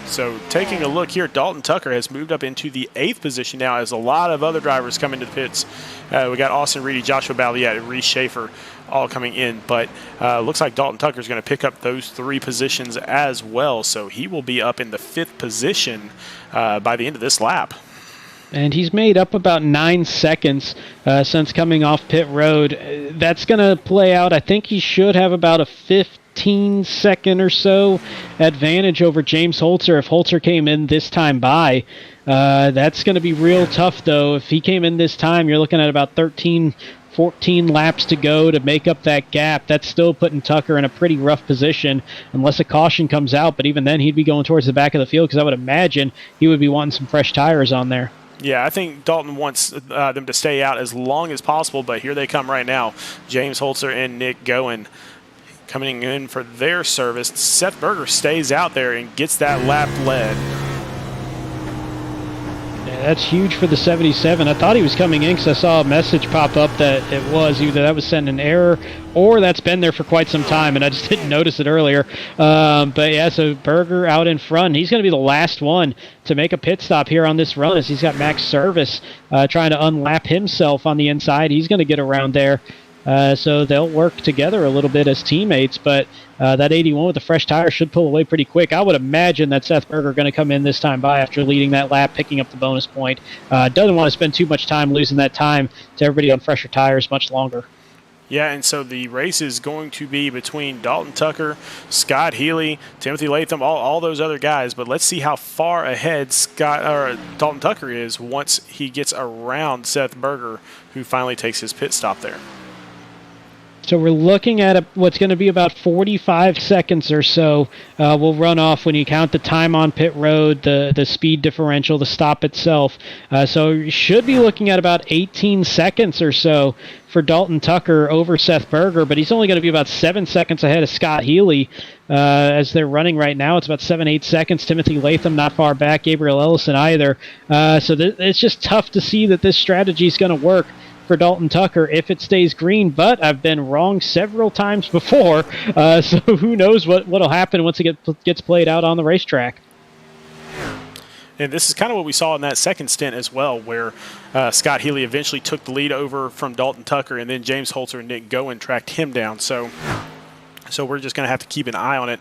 So taking a look here, Dalton Tucker has moved up into the 8th position now as a lot of other drivers come into the pits. We got Austin Reedy, Joshua Balliet, and Reese Shafer all coming in. But looks like Dalton Tucker is going to pick up those 3 positions as well. So he will be up in the 5th position by the end of this lap. And he's made up about 9 seconds since coming off pit road. That's going to play out. I think he should have about a 15-second or so advantage over James Holter if Holter came in this time by. That's going to be real tough, though. If he came in this time, you're looking at about 13, 14 laps to go to make up that gap. That's still putting Tucker in a pretty rough position unless a caution comes out. But even then, he'd be going towards the back of the field, because I would imagine he would be wanting some fresh tires on there. Yeah, I think Dalton wants them to stay out as long as possible, but here they come right now. James Holter and Nick Goen coming in for their service. Seth Berger stays out there and gets that lap led. Yeah, that's huge for the 77. I thought he was coming in because I saw a message pop up that it was either that was sending an error or that's been there for quite some time, and I just didn't notice it earlier. But yeah, so Berger out in front. He's going to be the last one to make a pit stop here on this run, as he's got Max Service trying to unlap himself on the inside. He's going to get around there. So they'll work together a little bit as teammates, but that 81 with the fresh tire should pull away pretty quick. I would imagine that Seth Berger going to come in this time by after leading that lap, picking up the bonus point. Doesn't want to spend too much time losing that time to everybody on fresher tires much longer. Yeah, and so the race is going to be between Dalton Tucker, Scott Healy, Timothy Latham, all those other guys. But let's see how far ahead Dalton Tucker is once he gets around Seth Berger, who finally takes his pit stop there. So we're looking at what's going to be about 45 seconds or so will run off when you count the time on pit road, the speed differential, the stop itself. So you should be looking at about 18 seconds or so for Dalton Tucker over Seth Berger, but he's only going to be about 7 seconds ahead of Scott Healy as they're running right now. It's about 7-8 seconds. Timothy Latham not far back, Gabriel Ellison either. So it's just tough to see that this strategy is going to work for Dalton Tucker if it stays green, but I've been wrong several times before, so who knows what'll happen once it gets played out on the racetrack. And this is kind of what we saw in that second stint as well, where Scott Healy eventually took the lead over from Dalton Tucker, and then James Holter and Nick Goen tracked him down. So we're just going to have to keep an eye on it.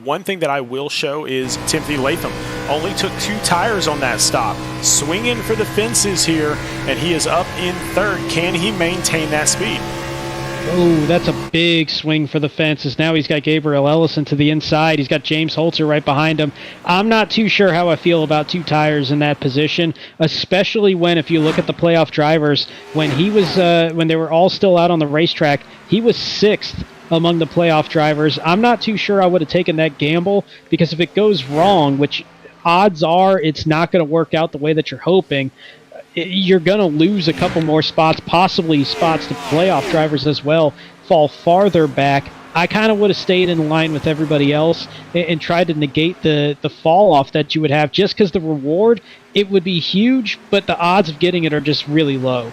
One thing that I will show is Timothy Latham only took 2 tires on that stop. Swinging for the fences here, and he is up in 3rd. Can he maintain that speed? Oh, that's a big swing for the fences. Now he's got Gabriel Ellison to the inside. He's got James Holter right behind him. I'm not too sure how I feel about 2 tires in that position, especially when, if you look at the playoff drivers, when they were all still out on the racetrack, he was 6th among the playoff drivers. I'm not too sure I would have taken that gamble, because if it goes wrong, which odds are it's not going to work out the way that you're hoping, you're going to lose a couple more spots, possibly spots to playoff drivers as well, fall farther back. I kind of would have stayed in line with everybody else and tried to negate the fall off that you would have, just because the reward, it would be huge, but the odds of getting it are just really low.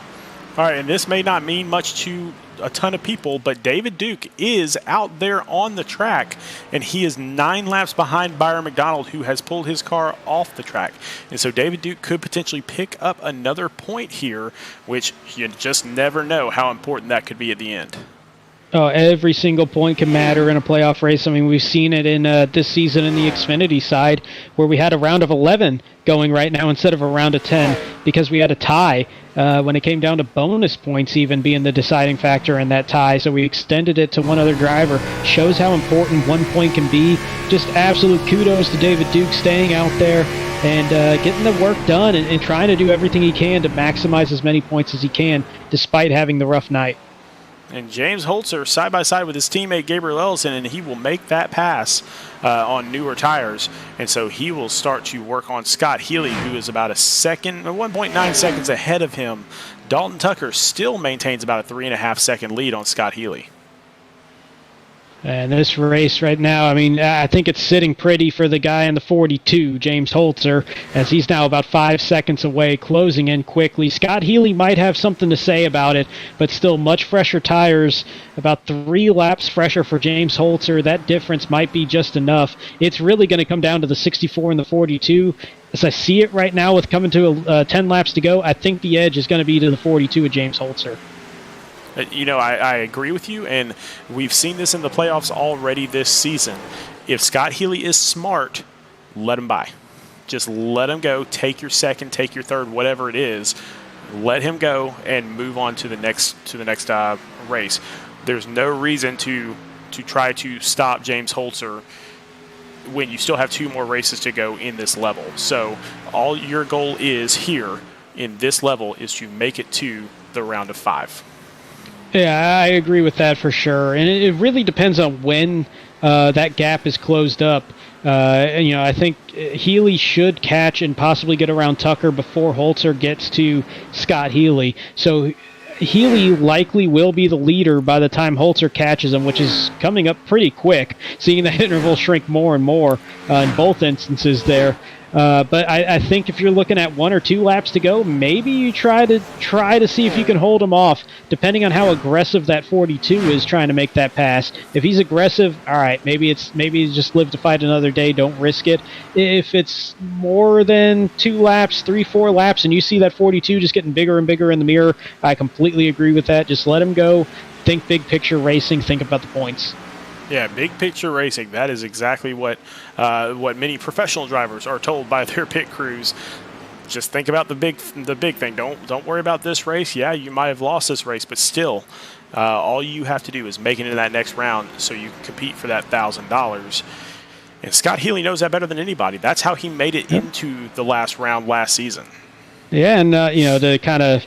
All right, and this may not mean much to a ton of people, but David Duke is out there on the track, and he is 9 laps behind Byron McDonald, who has pulled his car off the track. And so David Duke could potentially pick up another point here, which you just never know how important that could be at the end. Oh, every single point can matter in a playoff race. I mean, we've seen it in this season in the Xfinity side, where we had a round of 11 going right now instead of a round of 10 because we had a tie when it came down to bonus points even being the deciding factor in that tie. So we extended it to one other driver. Shows how important 1 point can be. Just absolute kudos to David Duke staying out there and getting the work done and trying to do everything he can to maximize as many points as he can despite having the rough night. And James Holter side by side with his teammate Gabriel Ellison, and he will make that pass on newer tires. And so he will start to work on Scott Healy, who is about 1.9 seconds ahead of him. Dalton Tucker still maintains about a 3.5 second lead on Scott Healy. And this race right now, I mean, I think it's sitting pretty for the guy in the 42, James Holter, as he's now about 5 seconds away, closing in quickly. Scott Healy might have something to say about it, but still much fresher tires, about 3 laps fresher for James Holter. That difference might be just enough. It's really going to come down to the 64 and the 42. As I see it right now with coming to 10 laps to go, I think the edge is going to be to the 42 of James Holter. You know, I agree with you, and we've seen this in the playoffs already this season. If Scott Healy is smart, let him by. Just let him go. Take your second, take your third, whatever it is. Let him go and move on to the next race. There's no reason to try to stop James Holter when you still have 2 more races to go in this level. So all your goal is here in this level is to make it to the round of 5. Yeah, I agree with that for sure. And it really depends on when that gap is closed up. I think Healy should catch and possibly get around Tucker before Holter gets to Scott Healy. So Healy likely will be the leader by the time Holter catches him, which is coming up pretty quick, seeing that interval shrink more and more in both instances there. But I think if you're looking at 1 or 2 laps to go, maybe you try to see if you can hold him off, depending on how aggressive that 42 is trying to make that pass. If he's aggressive, all right, maybe just live to fight another day, don't risk it. If it's more than 2 laps, 3, 4 laps, and you see that 42 just getting bigger and bigger in the mirror, I completely agree with that. Just let him go. Think big picture racing. Think about the points. Yeah, big picture racing. That is exactly what many professional drivers are told by their pit crews. Just think about the big thing. Don't worry about this race. Yeah, you might have lost this race, but still, all you have to do is make it into that next round so you can compete for that $1,000. And Scott Healy knows that better than anybody. That's how he made it into the last round last season. Yeah, and to kind of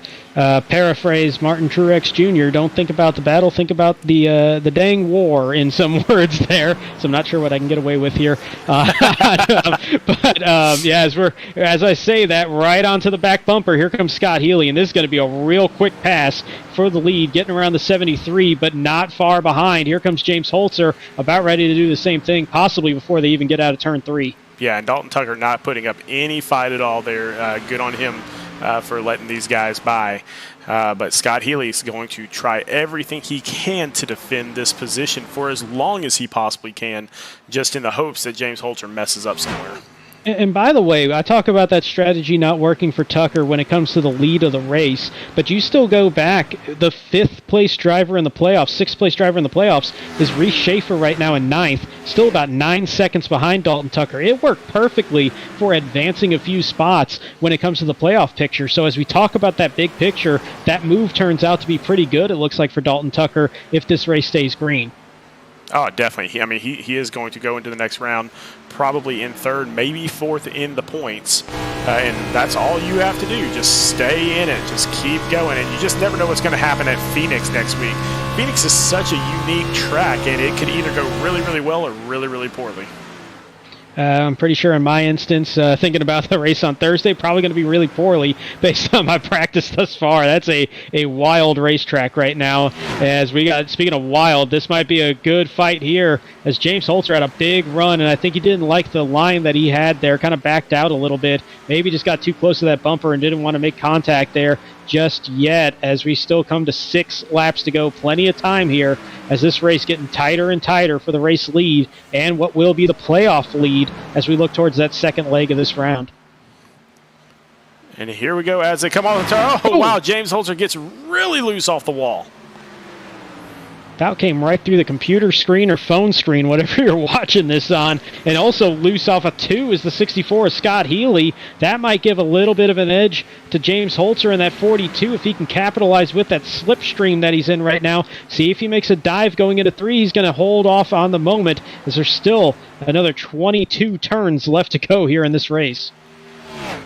paraphrase Martin Truex Jr., don't think about the battle, think about the dang war in some words there. So I'm not sure what I can get away with here. As I say that, right onto the back bumper, here comes Scott Healy, and this is going to be a real quick pass for the lead, getting around the 73, but not far behind. Here comes James Holter, about ready to do the same thing, possibly before they even get out of turn 3. Yeah, and Dalton Tucker not putting up any fight at all there. Good on him for letting these guys by. But Scott Healy is going to try everything he can to defend this position for as long as he possibly can, just in the hopes that James Holter messes up somewhere. And by the way, I talk about that strategy not working for Tucker when it comes to the lead of the race, but you still go back. The 5th place driver in the playoffs, 6th place driver in the playoffs is Reese Shafer right now in 9th, still about 9 seconds behind Dalton Tucker. It worked perfectly for advancing a few spots when it comes to the playoff picture. So as we talk about that big picture, that move turns out to be pretty good, it looks like, for Dalton Tucker if this race stays green. Oh, definitely. He is going to go into the next round probably in 3rd, maybe 4th in the points. And that's all you have to do. Just stay in it. Just keep going. And you just never know what's going to happen at Phoenix next week. Phoenix is such a unique track, and it could either go really, really well or really, really poorly. I'm pretty sure in my instance, thinking about the race on Thursday, probably going to be really poorly based on my practice thus far. That's a wild racetrack right now. Speaking of wild, this might be a good fight here as James Holter had a big run, and I think he didn't like the line that he had there, kind of backed out a little bit. Maybe just got too close to that bumper and didn't want to make contact there. just yet, as we still come to 6 laps to go. Plenty of time here as this race getting tighter and tighter for the race lead and what will be the playoff lead as we look towards that second leg of this round. And here we go as they come on the turn. Oh, wow, James Holter gets really loose off the wall. That came right through the computer screen or phone screen, whatever you're watching this on. And also loose off a 2 is the 64 of Scott Healy. That might give a little bit of an edge to James Holter in that 42 if he can capitalize with that slipstream that he's in right now. See if he makes a dive going into 3. He's going to hold off on the moment as there's still another 22 turns left to go here in this race.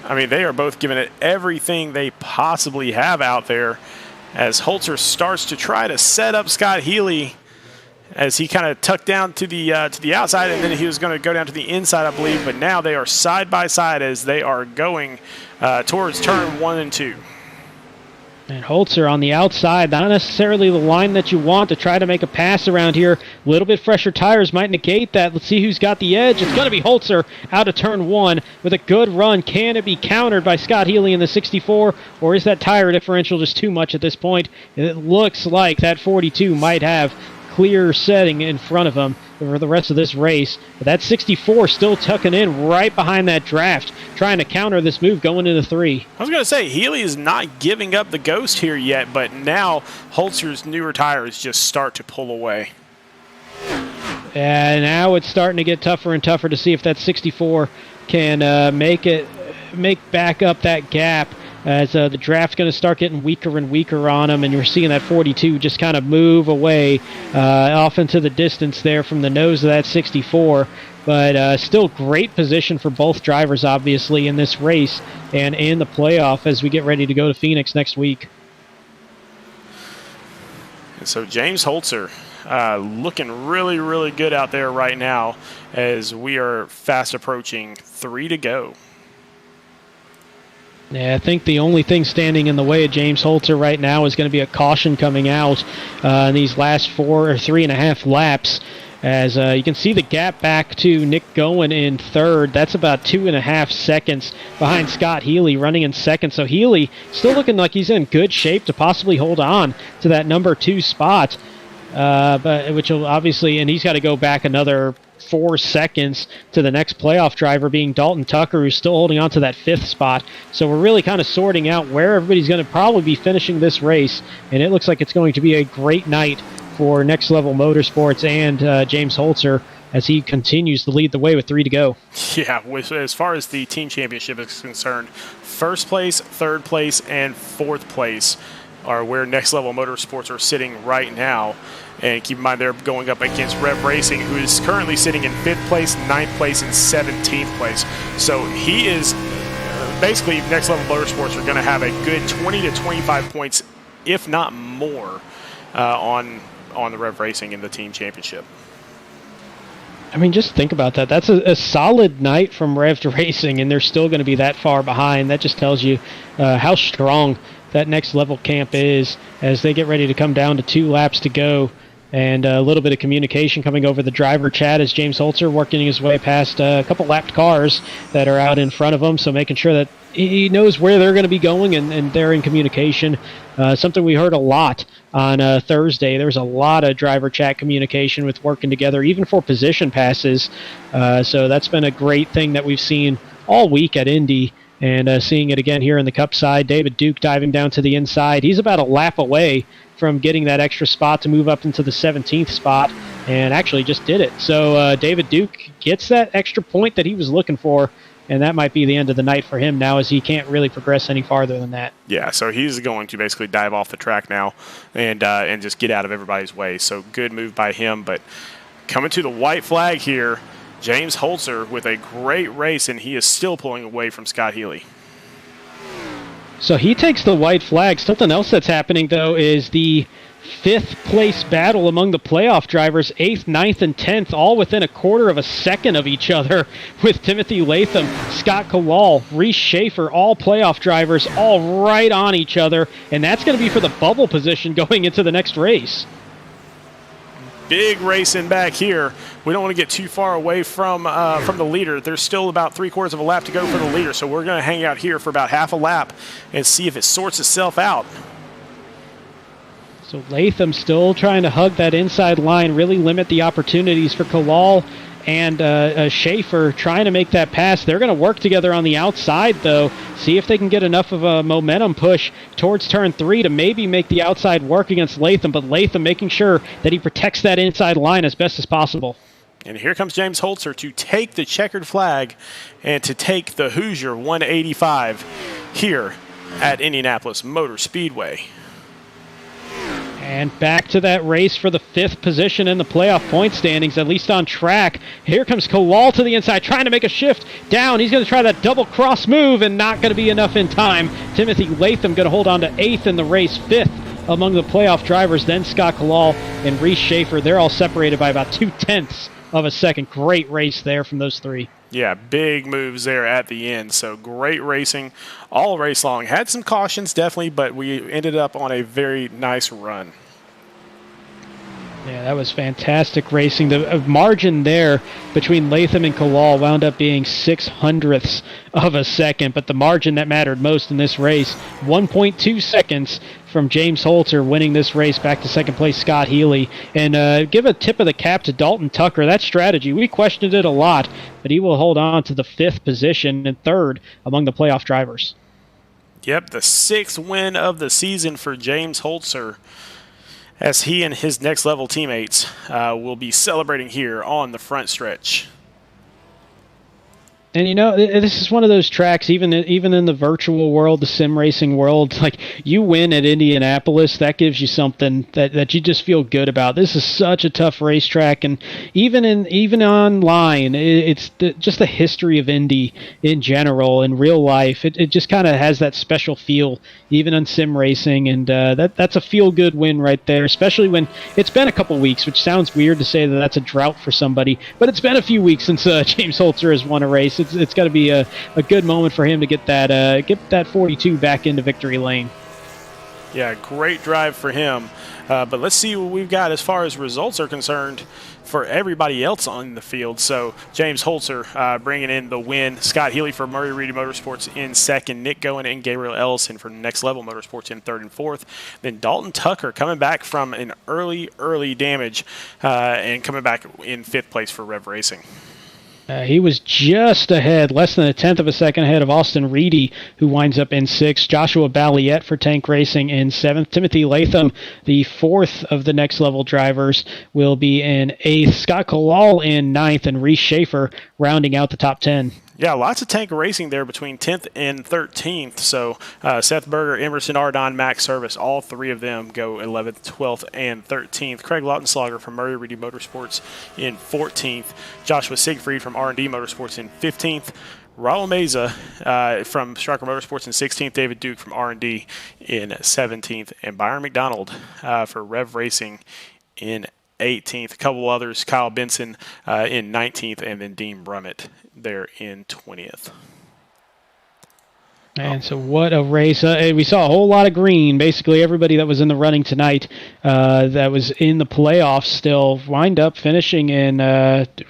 I mean, they are both giving it everything they possibly have out there as Holter starts to try to set up Scott Healy as he kind of tucked down to the outside, and then he was going to go down to the inside, I believe. But now they are side by side as they are going towards turn 1 and 2. And Holter on the outside, not necessarily the line that you want to try to make a pass around here. A little bit fresher tires might negate that. Let's see who's got the edge. It's going to be Holter out of turn 1 with a good run. Can it be countered by Scott Healy in the 64, or is that tire differential just too much at this point? It looks like that 42 might have clear setting in front of him for the rest of this race. But that 64 still tucking in right behind that draft, trying to counter this move going into 3. I was going to say, Healy is not giving up the ghost here yet, but now Holter's newer tires just start to pull away. And now it's starting to get tougher and tougher to see if that 64 can make back up that gap, as the draft's going to start getting weaker and weaker on him, and you're seeing that 42 just kind of move away off into the distance there from the nose of that 64. But still great position for both drivers, obviously, in this race and in the playoff as we get ready to go to Phoenix next week. And so James Holter looking really, really good out there right now as we are fast approaching 3 to go. Yeah, I think the only thing standing in the way of James Holter right now is going to be a caution coming out in these last 4 or 3.5 laps. As you can see the gap back to Nick Gowen in 3rd. That's about 2.5 seconds behind Scott Healy running in 2nd. So Healy still looking like he's in good shape to possibly hold on to that number 2 spot. But which will obviously, and he's got to go back another 4 seconds to the next playoff driver being Dalton Tucker, who's still holding on to that 5th spot. So we're really kind of sorting out where everybody's going to probably be finishing this race, and it looks like it's going to be a great night for Next Level Motorsports and James Holter as he continues to lead the way with 3 to go. Yeah, as far as the team championship is concerned, 1st place, 3rd place, and 4th place are where Next Level Motorsports are sitting right now. And keep in mind they're going up against Rev Racing, who is currently sitting in 5th place, 9th place, and 17th place. So he is basically, Next Level Motorsports are going to have a good 20 to 25 points, if not more, on the Rev Racing in the team championship. I mean, just think about that. That's a solid night from Rev Racing, and they're still going to be that far behind. That just tells you how strong that Next Level camp is as they get ready to come down to 2 laps to go. And a little bit of communication coming over the driver chat as James Holter working his way past a couple lapped cars that are out in front of him, so making sure that he knows where they're going to be going and they're in communication. Something we heard a lot on Thursday. There was a lot of driver chat communication with working together, even for position passes. So that's been a great thing that we've seen all week at Indy. And seeing it again here in the Cup side, David Duke diving down to the inside. He's about a lap away from getting that extra spot to move up into the 17th spot, and actually just did it. So David Duke gets that extra point that he was looking for, and that might be the end of the night for him now, as he can't really progress any farther than that. Yeah, so he's going to basically dive off the track now and just get out of everybody's way. So good move by him. But coming to the white flag here, James Holter with a great race, and he is still pulling away from Scott Healy. So he takes the white flag. Something else that's happening, though, is the 5th place battle among the playoff drivers, 8th, 9th, and 10th, all within a quarter of a second of each other, with Timothy Latham, Scott Calall, Reese Shafer, all playoff drivers, all right on each other, and that's going to be for the bubble position going into the next race. Big racing back here. We don't want to get too far away from the leader. There's still about 3/4 of a lap to go for the leader, so we're going to hang out here for about half a lap and see if it sorts itself out. So Latham still trying to hug that inside line, really limit the opportunities for Calall and Shafer trying to make that pass. They're going to work together on the outside, though. See if they can get enough of a momentum push towards turn 3 to maybe make the outside work against Latham, but Latham making sure that he protects that inside line as best as possible. And here comes James Holter to take the checkered flag and to take the Hoosier 185 here at Indianapolis Motor Speedway. And back to that race for the 5th position in the playoff point standings, at least on track. Here comes Calall to the inside, trying to make a shift down. He's going to try that double cross move and not going to be enough in time. Timothy Latham going to hold on to 8th in the race, 5th among the playoff drivers. Then Scott Calall and Reese Shafer. They're all separated by about 0.2 of a second. Great race there from those three. Yeah, big moves there at the end. So great racing all race long. Had some cautions, definitely, but we ended up on a very nice run. Yeah, that was fantastic racing. The margin there between Latham and Calall wound up being 0.06 of a second, but the margin that mattered most in this race, 1.2 seconds from James Holter winning this race, back to second place Scott Healy. And give a tip of the cap to Dalton Tucker. That strategy, we questioned it a lot, but he will hold on to the 5th position and 3rd among the playoff drivers. Yep, the 6th win of the season for James Holter, as he and his next level teammates will be celebrating here on the front stretch. And, you know, this is one of those tracks, even in the virtual world, the sim racing world, like, you win at Indianapolis, that gives you something that you just feel good about. This is such a tough racetrack, and even online, it's just the history of Indy in general, in real life. It just kind of has that special feel, even on sim racing, and that's a feel-good win right there, especially when it's been a couple weeks, which sounds weird to say that that's a drought for somebody, but it's been a few weeks since James Holter has won a race. It's got to be a good moment for him to get that 42 back into victory lane. Yeah, great drive for him. But let's see what we've got as far as results are concerned for everybody else on the field. So James Holter bringing in the win. Scott Healy for Murray Reedy Motorsports in 2nd. Nick Goen and Gabriel Ellison for Next Level Motorsports in 3rd and 4th. Then Dalton Tucker coming back from an early damage and coming back in 5th place for Rev Racing. He was just ahead, less than 1/10 of a second ahead of Austin Reedy, who winds up in 6th. Joshua Balliet for Tank Racing in 7th. Timothy Latham, the 4th of the next level drivers, will be in 8th. Scott Calall in 9th, and Reese Shafer rounding out the top 10. Yeah, lots of tank racing there between 10th and 13th. So Seth Berger, Emerson Ardon, Max Service, all 3 of them go 11th, 12th, and 13th. Craig Lautenslager from Murray Reedy Motorsports in 14th. Joshua Siegfried from R&D Motorsports in 15th. Raul Meza from Striker Motorsports in 16th. David Duke from R&D in 17th. And Byron McDonald for Rev Racing in 18th. A couple others, Kyle Benson in 19th, and then Dean Brummett there in 20th. And so what a race. We saw a whole lot of green. Basically everybody that was in the running tonight that was in the playoffs still wind up finishing in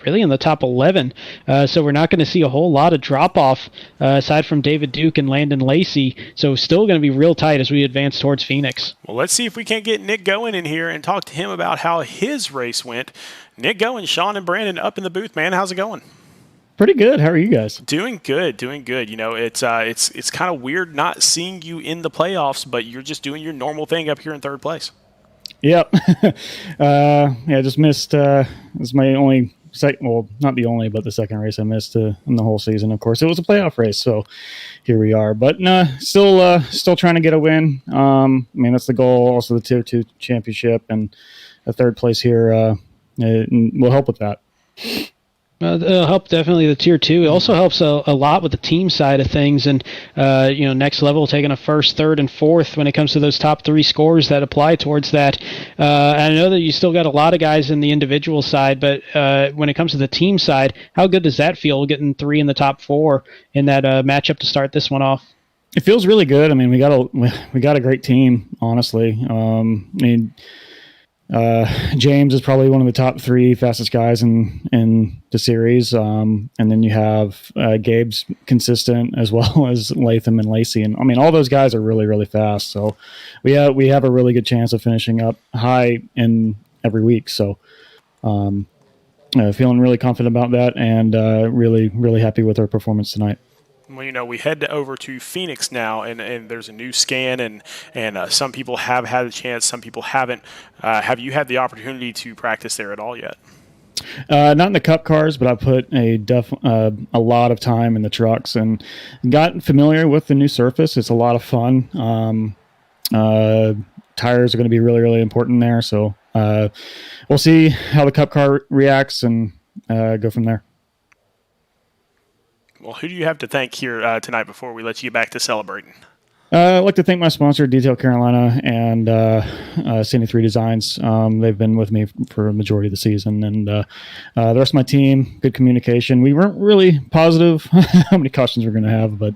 really in the top 11. So we're not going to see a whole lot of drop-off aside from David Duke and Landon Lacey. So still going to be real tight as we advance towards Phoenix. Well, let's see if we can't get Nick Goen in here and talk to him about how his race went. Nick Goen, Sean, and Brandon up in the booth, man. How's it going? Pretty good. How are you guys? Doing good. You know, it's kind of weird not seeing you in the playoffs, but you're just doing your normal thing up here in 3rd place. Yep. Yeah, just missed. This is my only not the only, but the second race I missed in the whole season. Of course, it was a playoff race, so here we are. But still trying to get a win. I mean, that's the goal. Also, the Tier 2 championship and a 3rd place here will help with that. It'll help definitely the Tier 2. It also helps a lot with the team side of things, and Next Level taking a 1st, 3rd, and 4th when it comes to those top 3 scores that apply towards that. I know that you still got a lot of guys in the individual side, but when it comes to the team side, how good does that feel, getting 3 in the top 4 in that matchup to start this one off? It feels really good. I mean, we got a great team, honestly. I mean, James is probably one of the top 3 fastest guys in the series. And then you have Gabe's consistent, as well as Latham and Lacey. And I mean, all those guys are really, really fast. So we have a really good chance of finishing up high in every week. So feeling really confident about that, and really, really happy with our performance tonight. Well, we head over to Phoenix now, and there's a new scan, and some people have had a chance, some people haven't. Have you had the opportunity to practice there at all yet? Not in the cup cars, but I put a lot of time in the trucks and got familiar with the new surface. It's a lot of fun. Tires are going to be really, really important there, so we'll see how the cup car reacts and go from there. Well, who do you have to thank here tonight before we let you get back to celebrating? I'd like to thank my sponsor, Detail Carolina, and 73 Designs. They've been with me for a majority of the season, and the rest of my team, good communication. We weren't really positive how many cautions we're going to have, but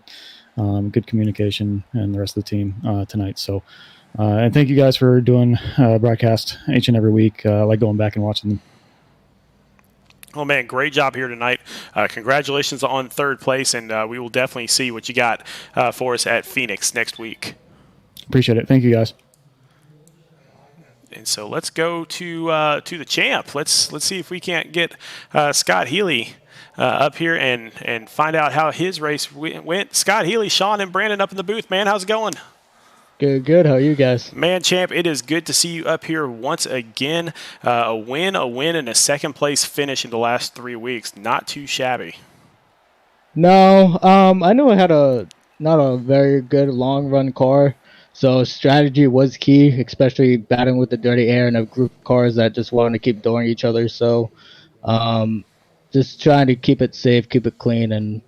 good communication, and the rest of the team tonight. So, and thank you guys for doing broadcast each and every week. I like going back and watching them. Oh, man, great job here tonight. Congratulations on third place, and we will definitely see what you got for us at Phoenix next week. Appreciate it. Thank you, guys. And so let's go to the champ. Let's see if we can't get Scott Healy up here and find out how his race went. Scott Healy, Sean, and Brandon up in the booth. Man, how's it going? Good. How are you guys? Man, champ, it is good to see you up here once again. A win, and a second-place finish in the last 3 weeks. Not too shabby. No, I knew I had not a very good long-run car, so strategy was key, especially battling with the dirty air and a group of cars that just wanted to keep dooring each other. So just trying to keep it safe, keep it clean, and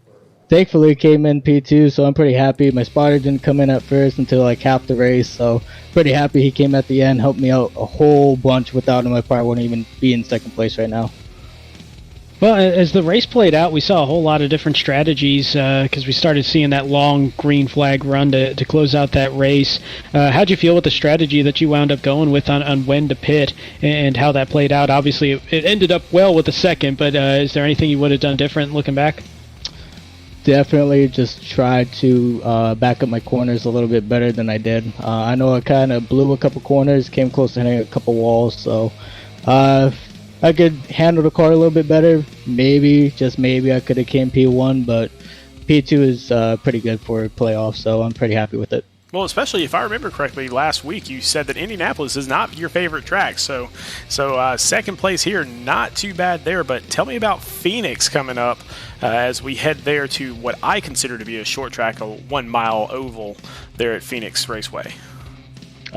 thankfully it came in P2, so I'm pretty happy. My spotter didn't come in at first until like half the race, so pretty happy he came at the end, helped me out a whole bunch. Without him, I probably wouldn't even be in second place right now. Well, as the race played out, we saw a whole lot of different strategies because we started seeing that long green flag run to close out that race. How'd you feel with the strategy that you wound up going with on when to pit and how that played out? Obviously, it ended up well with the second, but is there anything you would have done different looking back? Definitely just tried to back up my corners a little bit better than I did. I know I kind of blew a couple corners, came close to hitting a couple walls, so I could handle the car a little bit better. Maybe, just maybe, I could have came P1, but P2 is pretty good for playoffs, so I'm pretty happy with it. Well, especially if I remember correctly, last week you said that Indianapolis is not your favorite track. So second place here, not too bad there. But tell me about Phoenix coming up as we head there to what I consider to be a short track, a 1 mile oval there at Phoenix Raceway.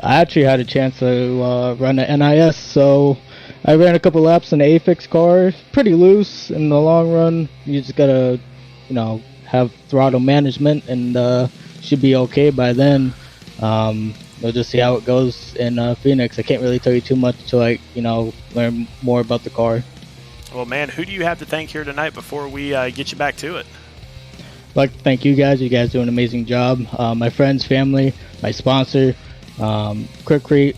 I actually had a chance to run the NIS, so I ran a couple laps in the AFIX car. Pretty loose in the long run. You just gotta, have throttle management and should be okay by then. We'll just see how it goes in Phoenix. I can't really tell you too much until I, learn more about the car. Well, man, who do you have to thank here tonight before we get you back to it? I'd like to thank you guys. You guys do an amazing job. My friends, family, my sponsor, Quikrete,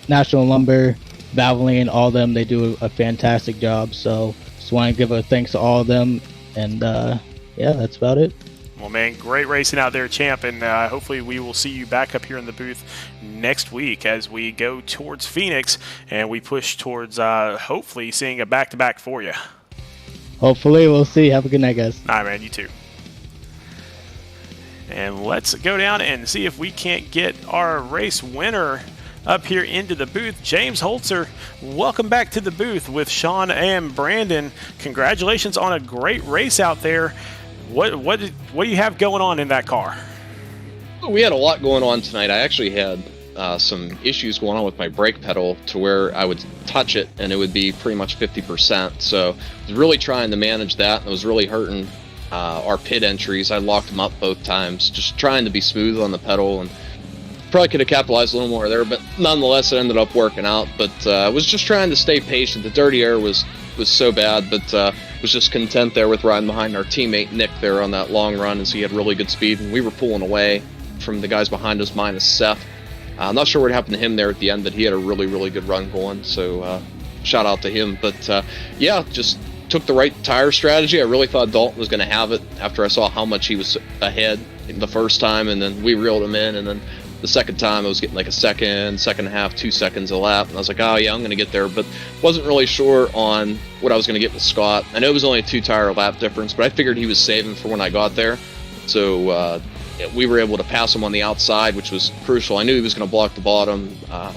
National Lumber, Valvoline, all of them. They do a fantastic job. So just want to give a thanks to all of them. And that's about it. Well, man, great racing out there, champ, and hopefully we will see you back up here in the booth next week as we go towards Phoenix and we push towards hopefully seeing a back-to-back for you. Hopefully, we'll see. Have a good night, guys. All right, man, you too. And let's go down and see if we can't get our race winner up here into the booth. James Holter, welcome back to the booth with Sean and Brandon. Congratulations on a great race out there. What do you have going on in that car? We had a lot going on tonight. I actually had some issues going on with my brake pedal to where I would touch it and it would be pretty much 50%. So I was really trying to manage that, and it was really hurting our pit entries. I locked them up both times, just trying to be smooth on the pedal, and probably could have capitalized a little more there, but nonetheless it ended up working out. But I was just trying to stay patient. The dirty air was so bad, but was just content there with riding behind our teammate Nick there on that long run, as he had really good speed and we were pulling away from the guys behind us minus Seth. I'm not sure what happened to him there at the end, but he had a really, really good run going. So shout out to him. But yeah, just took the right tire strategy. I really thought Dalton was going to have it after I saw how much he was ahead the first time, and then we reeled him in, and then the second time I was getting like a second and a half, 2 seconds a lap, and I was like, oh yeah, I'm going to get there, but wasn't really sure on what I was going to get with Scott. I know it was only a 2-tire lap difference, but I figured he was saving for when I got there, so we were able to pass him on the outside, which was crucial. I knew he was going to block the bottom,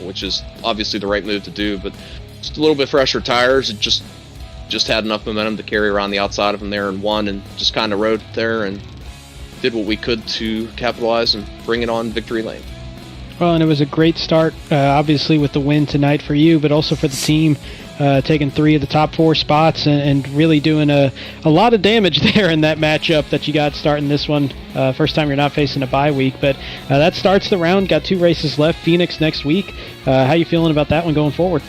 which is obviously the right move to do, but just a little bit fresher tires. It just had enough momentum to carry around the outside of him there and won, and just kind of rode there and did what we could to capitalize and bring it on victory lane. Well, and it was a great start, obviously, with the win tonight for you, but also for the team, taking 3 of the top 4 spots and really doing a lot of damage there in that matchup that you got starting this one. First time you're not facing a bye week, but that starts the round. Got 2 races left. Phoenix next week. How you feeling about that one going forward?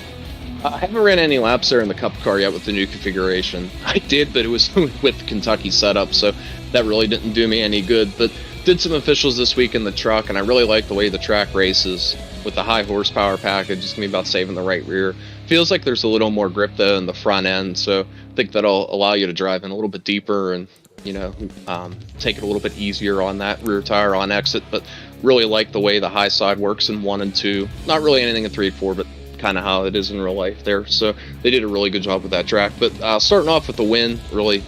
I haven't ran any laps there in the Cup car yet with the new configuration. I did, but it was with Kentucky setup, so that really didn't do me any good. But did some officials this week in the truck, and I really like the way the track races with the high horsepower package. It's going to be about saving the right rear. Feels like there's a little more grip, though, in the front end, so I think that'll allow you to drive in a little bit deeper and, take it a little bit easier on that rear tire on exit. But really like the way the high side works in 1 and 2. Not really anything in 3 and 4, but kind of how it is in real life there. So they did a really good job with that track. But starting off with the win really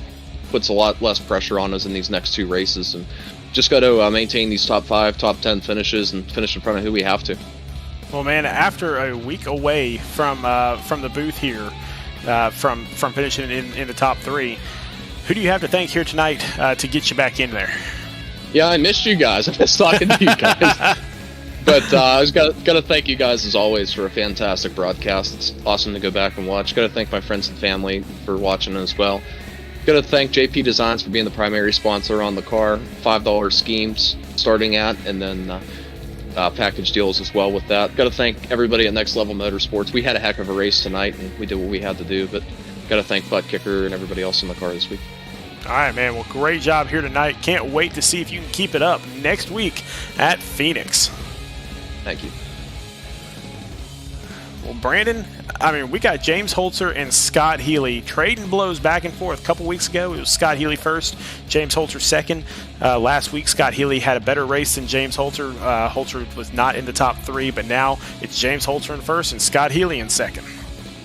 puts a lot less pressure on us in these next 2 races, and just got to maintain these top 5, top 10 finishes and finish in front of who we have to. Well, man, after a week away from the booth here, from finishing in the top 3, who do you have to thank here tonight to get you back in there? Yeah, I missed you guys. I missed talking to you guys. But I was got to thank you guys, as always, for a fantastic broadcast. It's awesome to go back and watch. Got to thank my friends and family for watching as well. Got to thank JP Designs for being the primary sponsor on the car. $5 schemes starting at, and then package deals as well with that. Got to thank everybody at Next Level Motorsports. We had a heck of a race tonight, and we did what we had to do. But got to thank Butt Kicker and everybody else in the car this week. All right, man. Well, great job here tonight. Can't wait to see if you can keep it up next week at Phoenix. Thank you. Well, Brandon, we got James Holter and Scott Healy trading blows back and forth. A couple weeks ago, it was Scott Healy first, James Holter second. Last week, Scott Healy had a better race than James Holter. Holter was not in the top 3, but now it's James Holter in first and Scott Healy in second.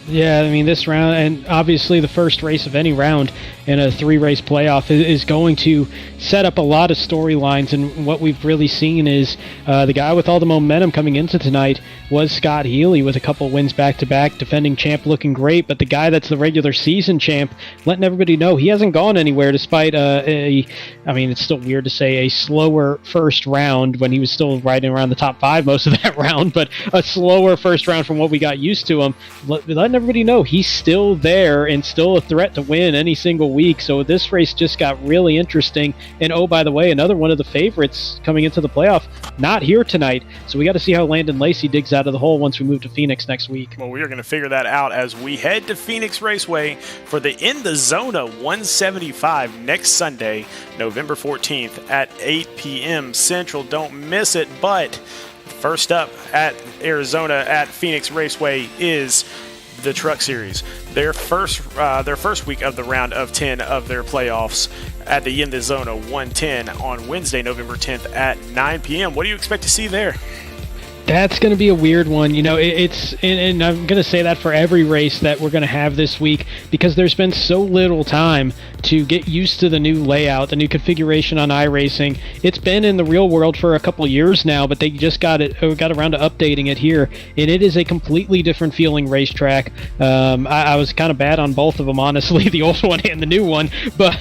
Yeah, this round, and obviously the first race of any round in a 3-race playoff is going to set up a lot of storylines, and what we've really seen is the guy with all the momentum coming into tonight was Scott Healy with a couple wins back-to-back, defending champ looking great, but the guy that's the regular season champ letting everybody know he hasn't gone anywhere despite it's still weird to say a slower first round when he was still riding around the top 5 most of that round, but a slower first round from what we got used to him, letting everybody know he's still there and still a threat to win any single week. So this race just got really interesting. And oh, by the way, another one of the favorites coming into the playoff, not here tonight. So we got to see how Landon Lacey digs out of the hole once we move to Phoenix next week. Well, we are going to figure that out as we head to Phoenix Raceway for the In the Zona 175 next Sunday, November 14th at 8 p.m. Central. Don't miss it. But first up at Arizona at Phoenix Raceway is the Truck Series. Their first week of the round of 10 of their playoffs at the In the Zona 110 on Wednesday, November 10th at 9 p.m. What do you expect to see there? That's going to be a weird one. And I'm going to say that for every race that we're going to have this week, because there's been so little time to get used to the new layout, the new configuration on iRacing. It's been in the real world for a couple years now, but they just got around to updating it here, and it is a completely different feeling racetrack. I was kind of bad on both of them, honestly, the old one and the new one, but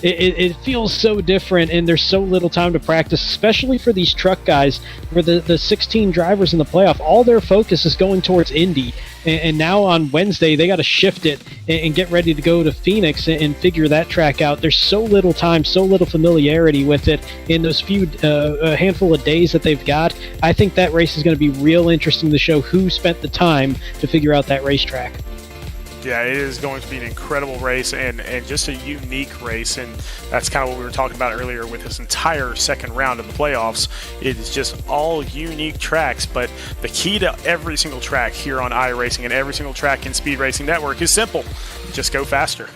it feels so different, and there's so little time to practice, especially for these truck guys, where the 16 drivers in the playoff, all their focus is going towards Indy, and now on Wednesday they got to shift it and get ready to go to Phoenix and figure that track out. There's so little time, so little familiarity with it in those few a handful of days that they've got. I think that race is going to be real interesting to show who spent the time to figure out that racetrack. Yeah, it is going to be an incredible race and just a unique race, and that's kind of what we were talking about earlier with this entire second round of the playoffs. It is just all unique tracks, but the key to every single track here on iRacing and every single track in Speed Racing Network is simple. Just go faster.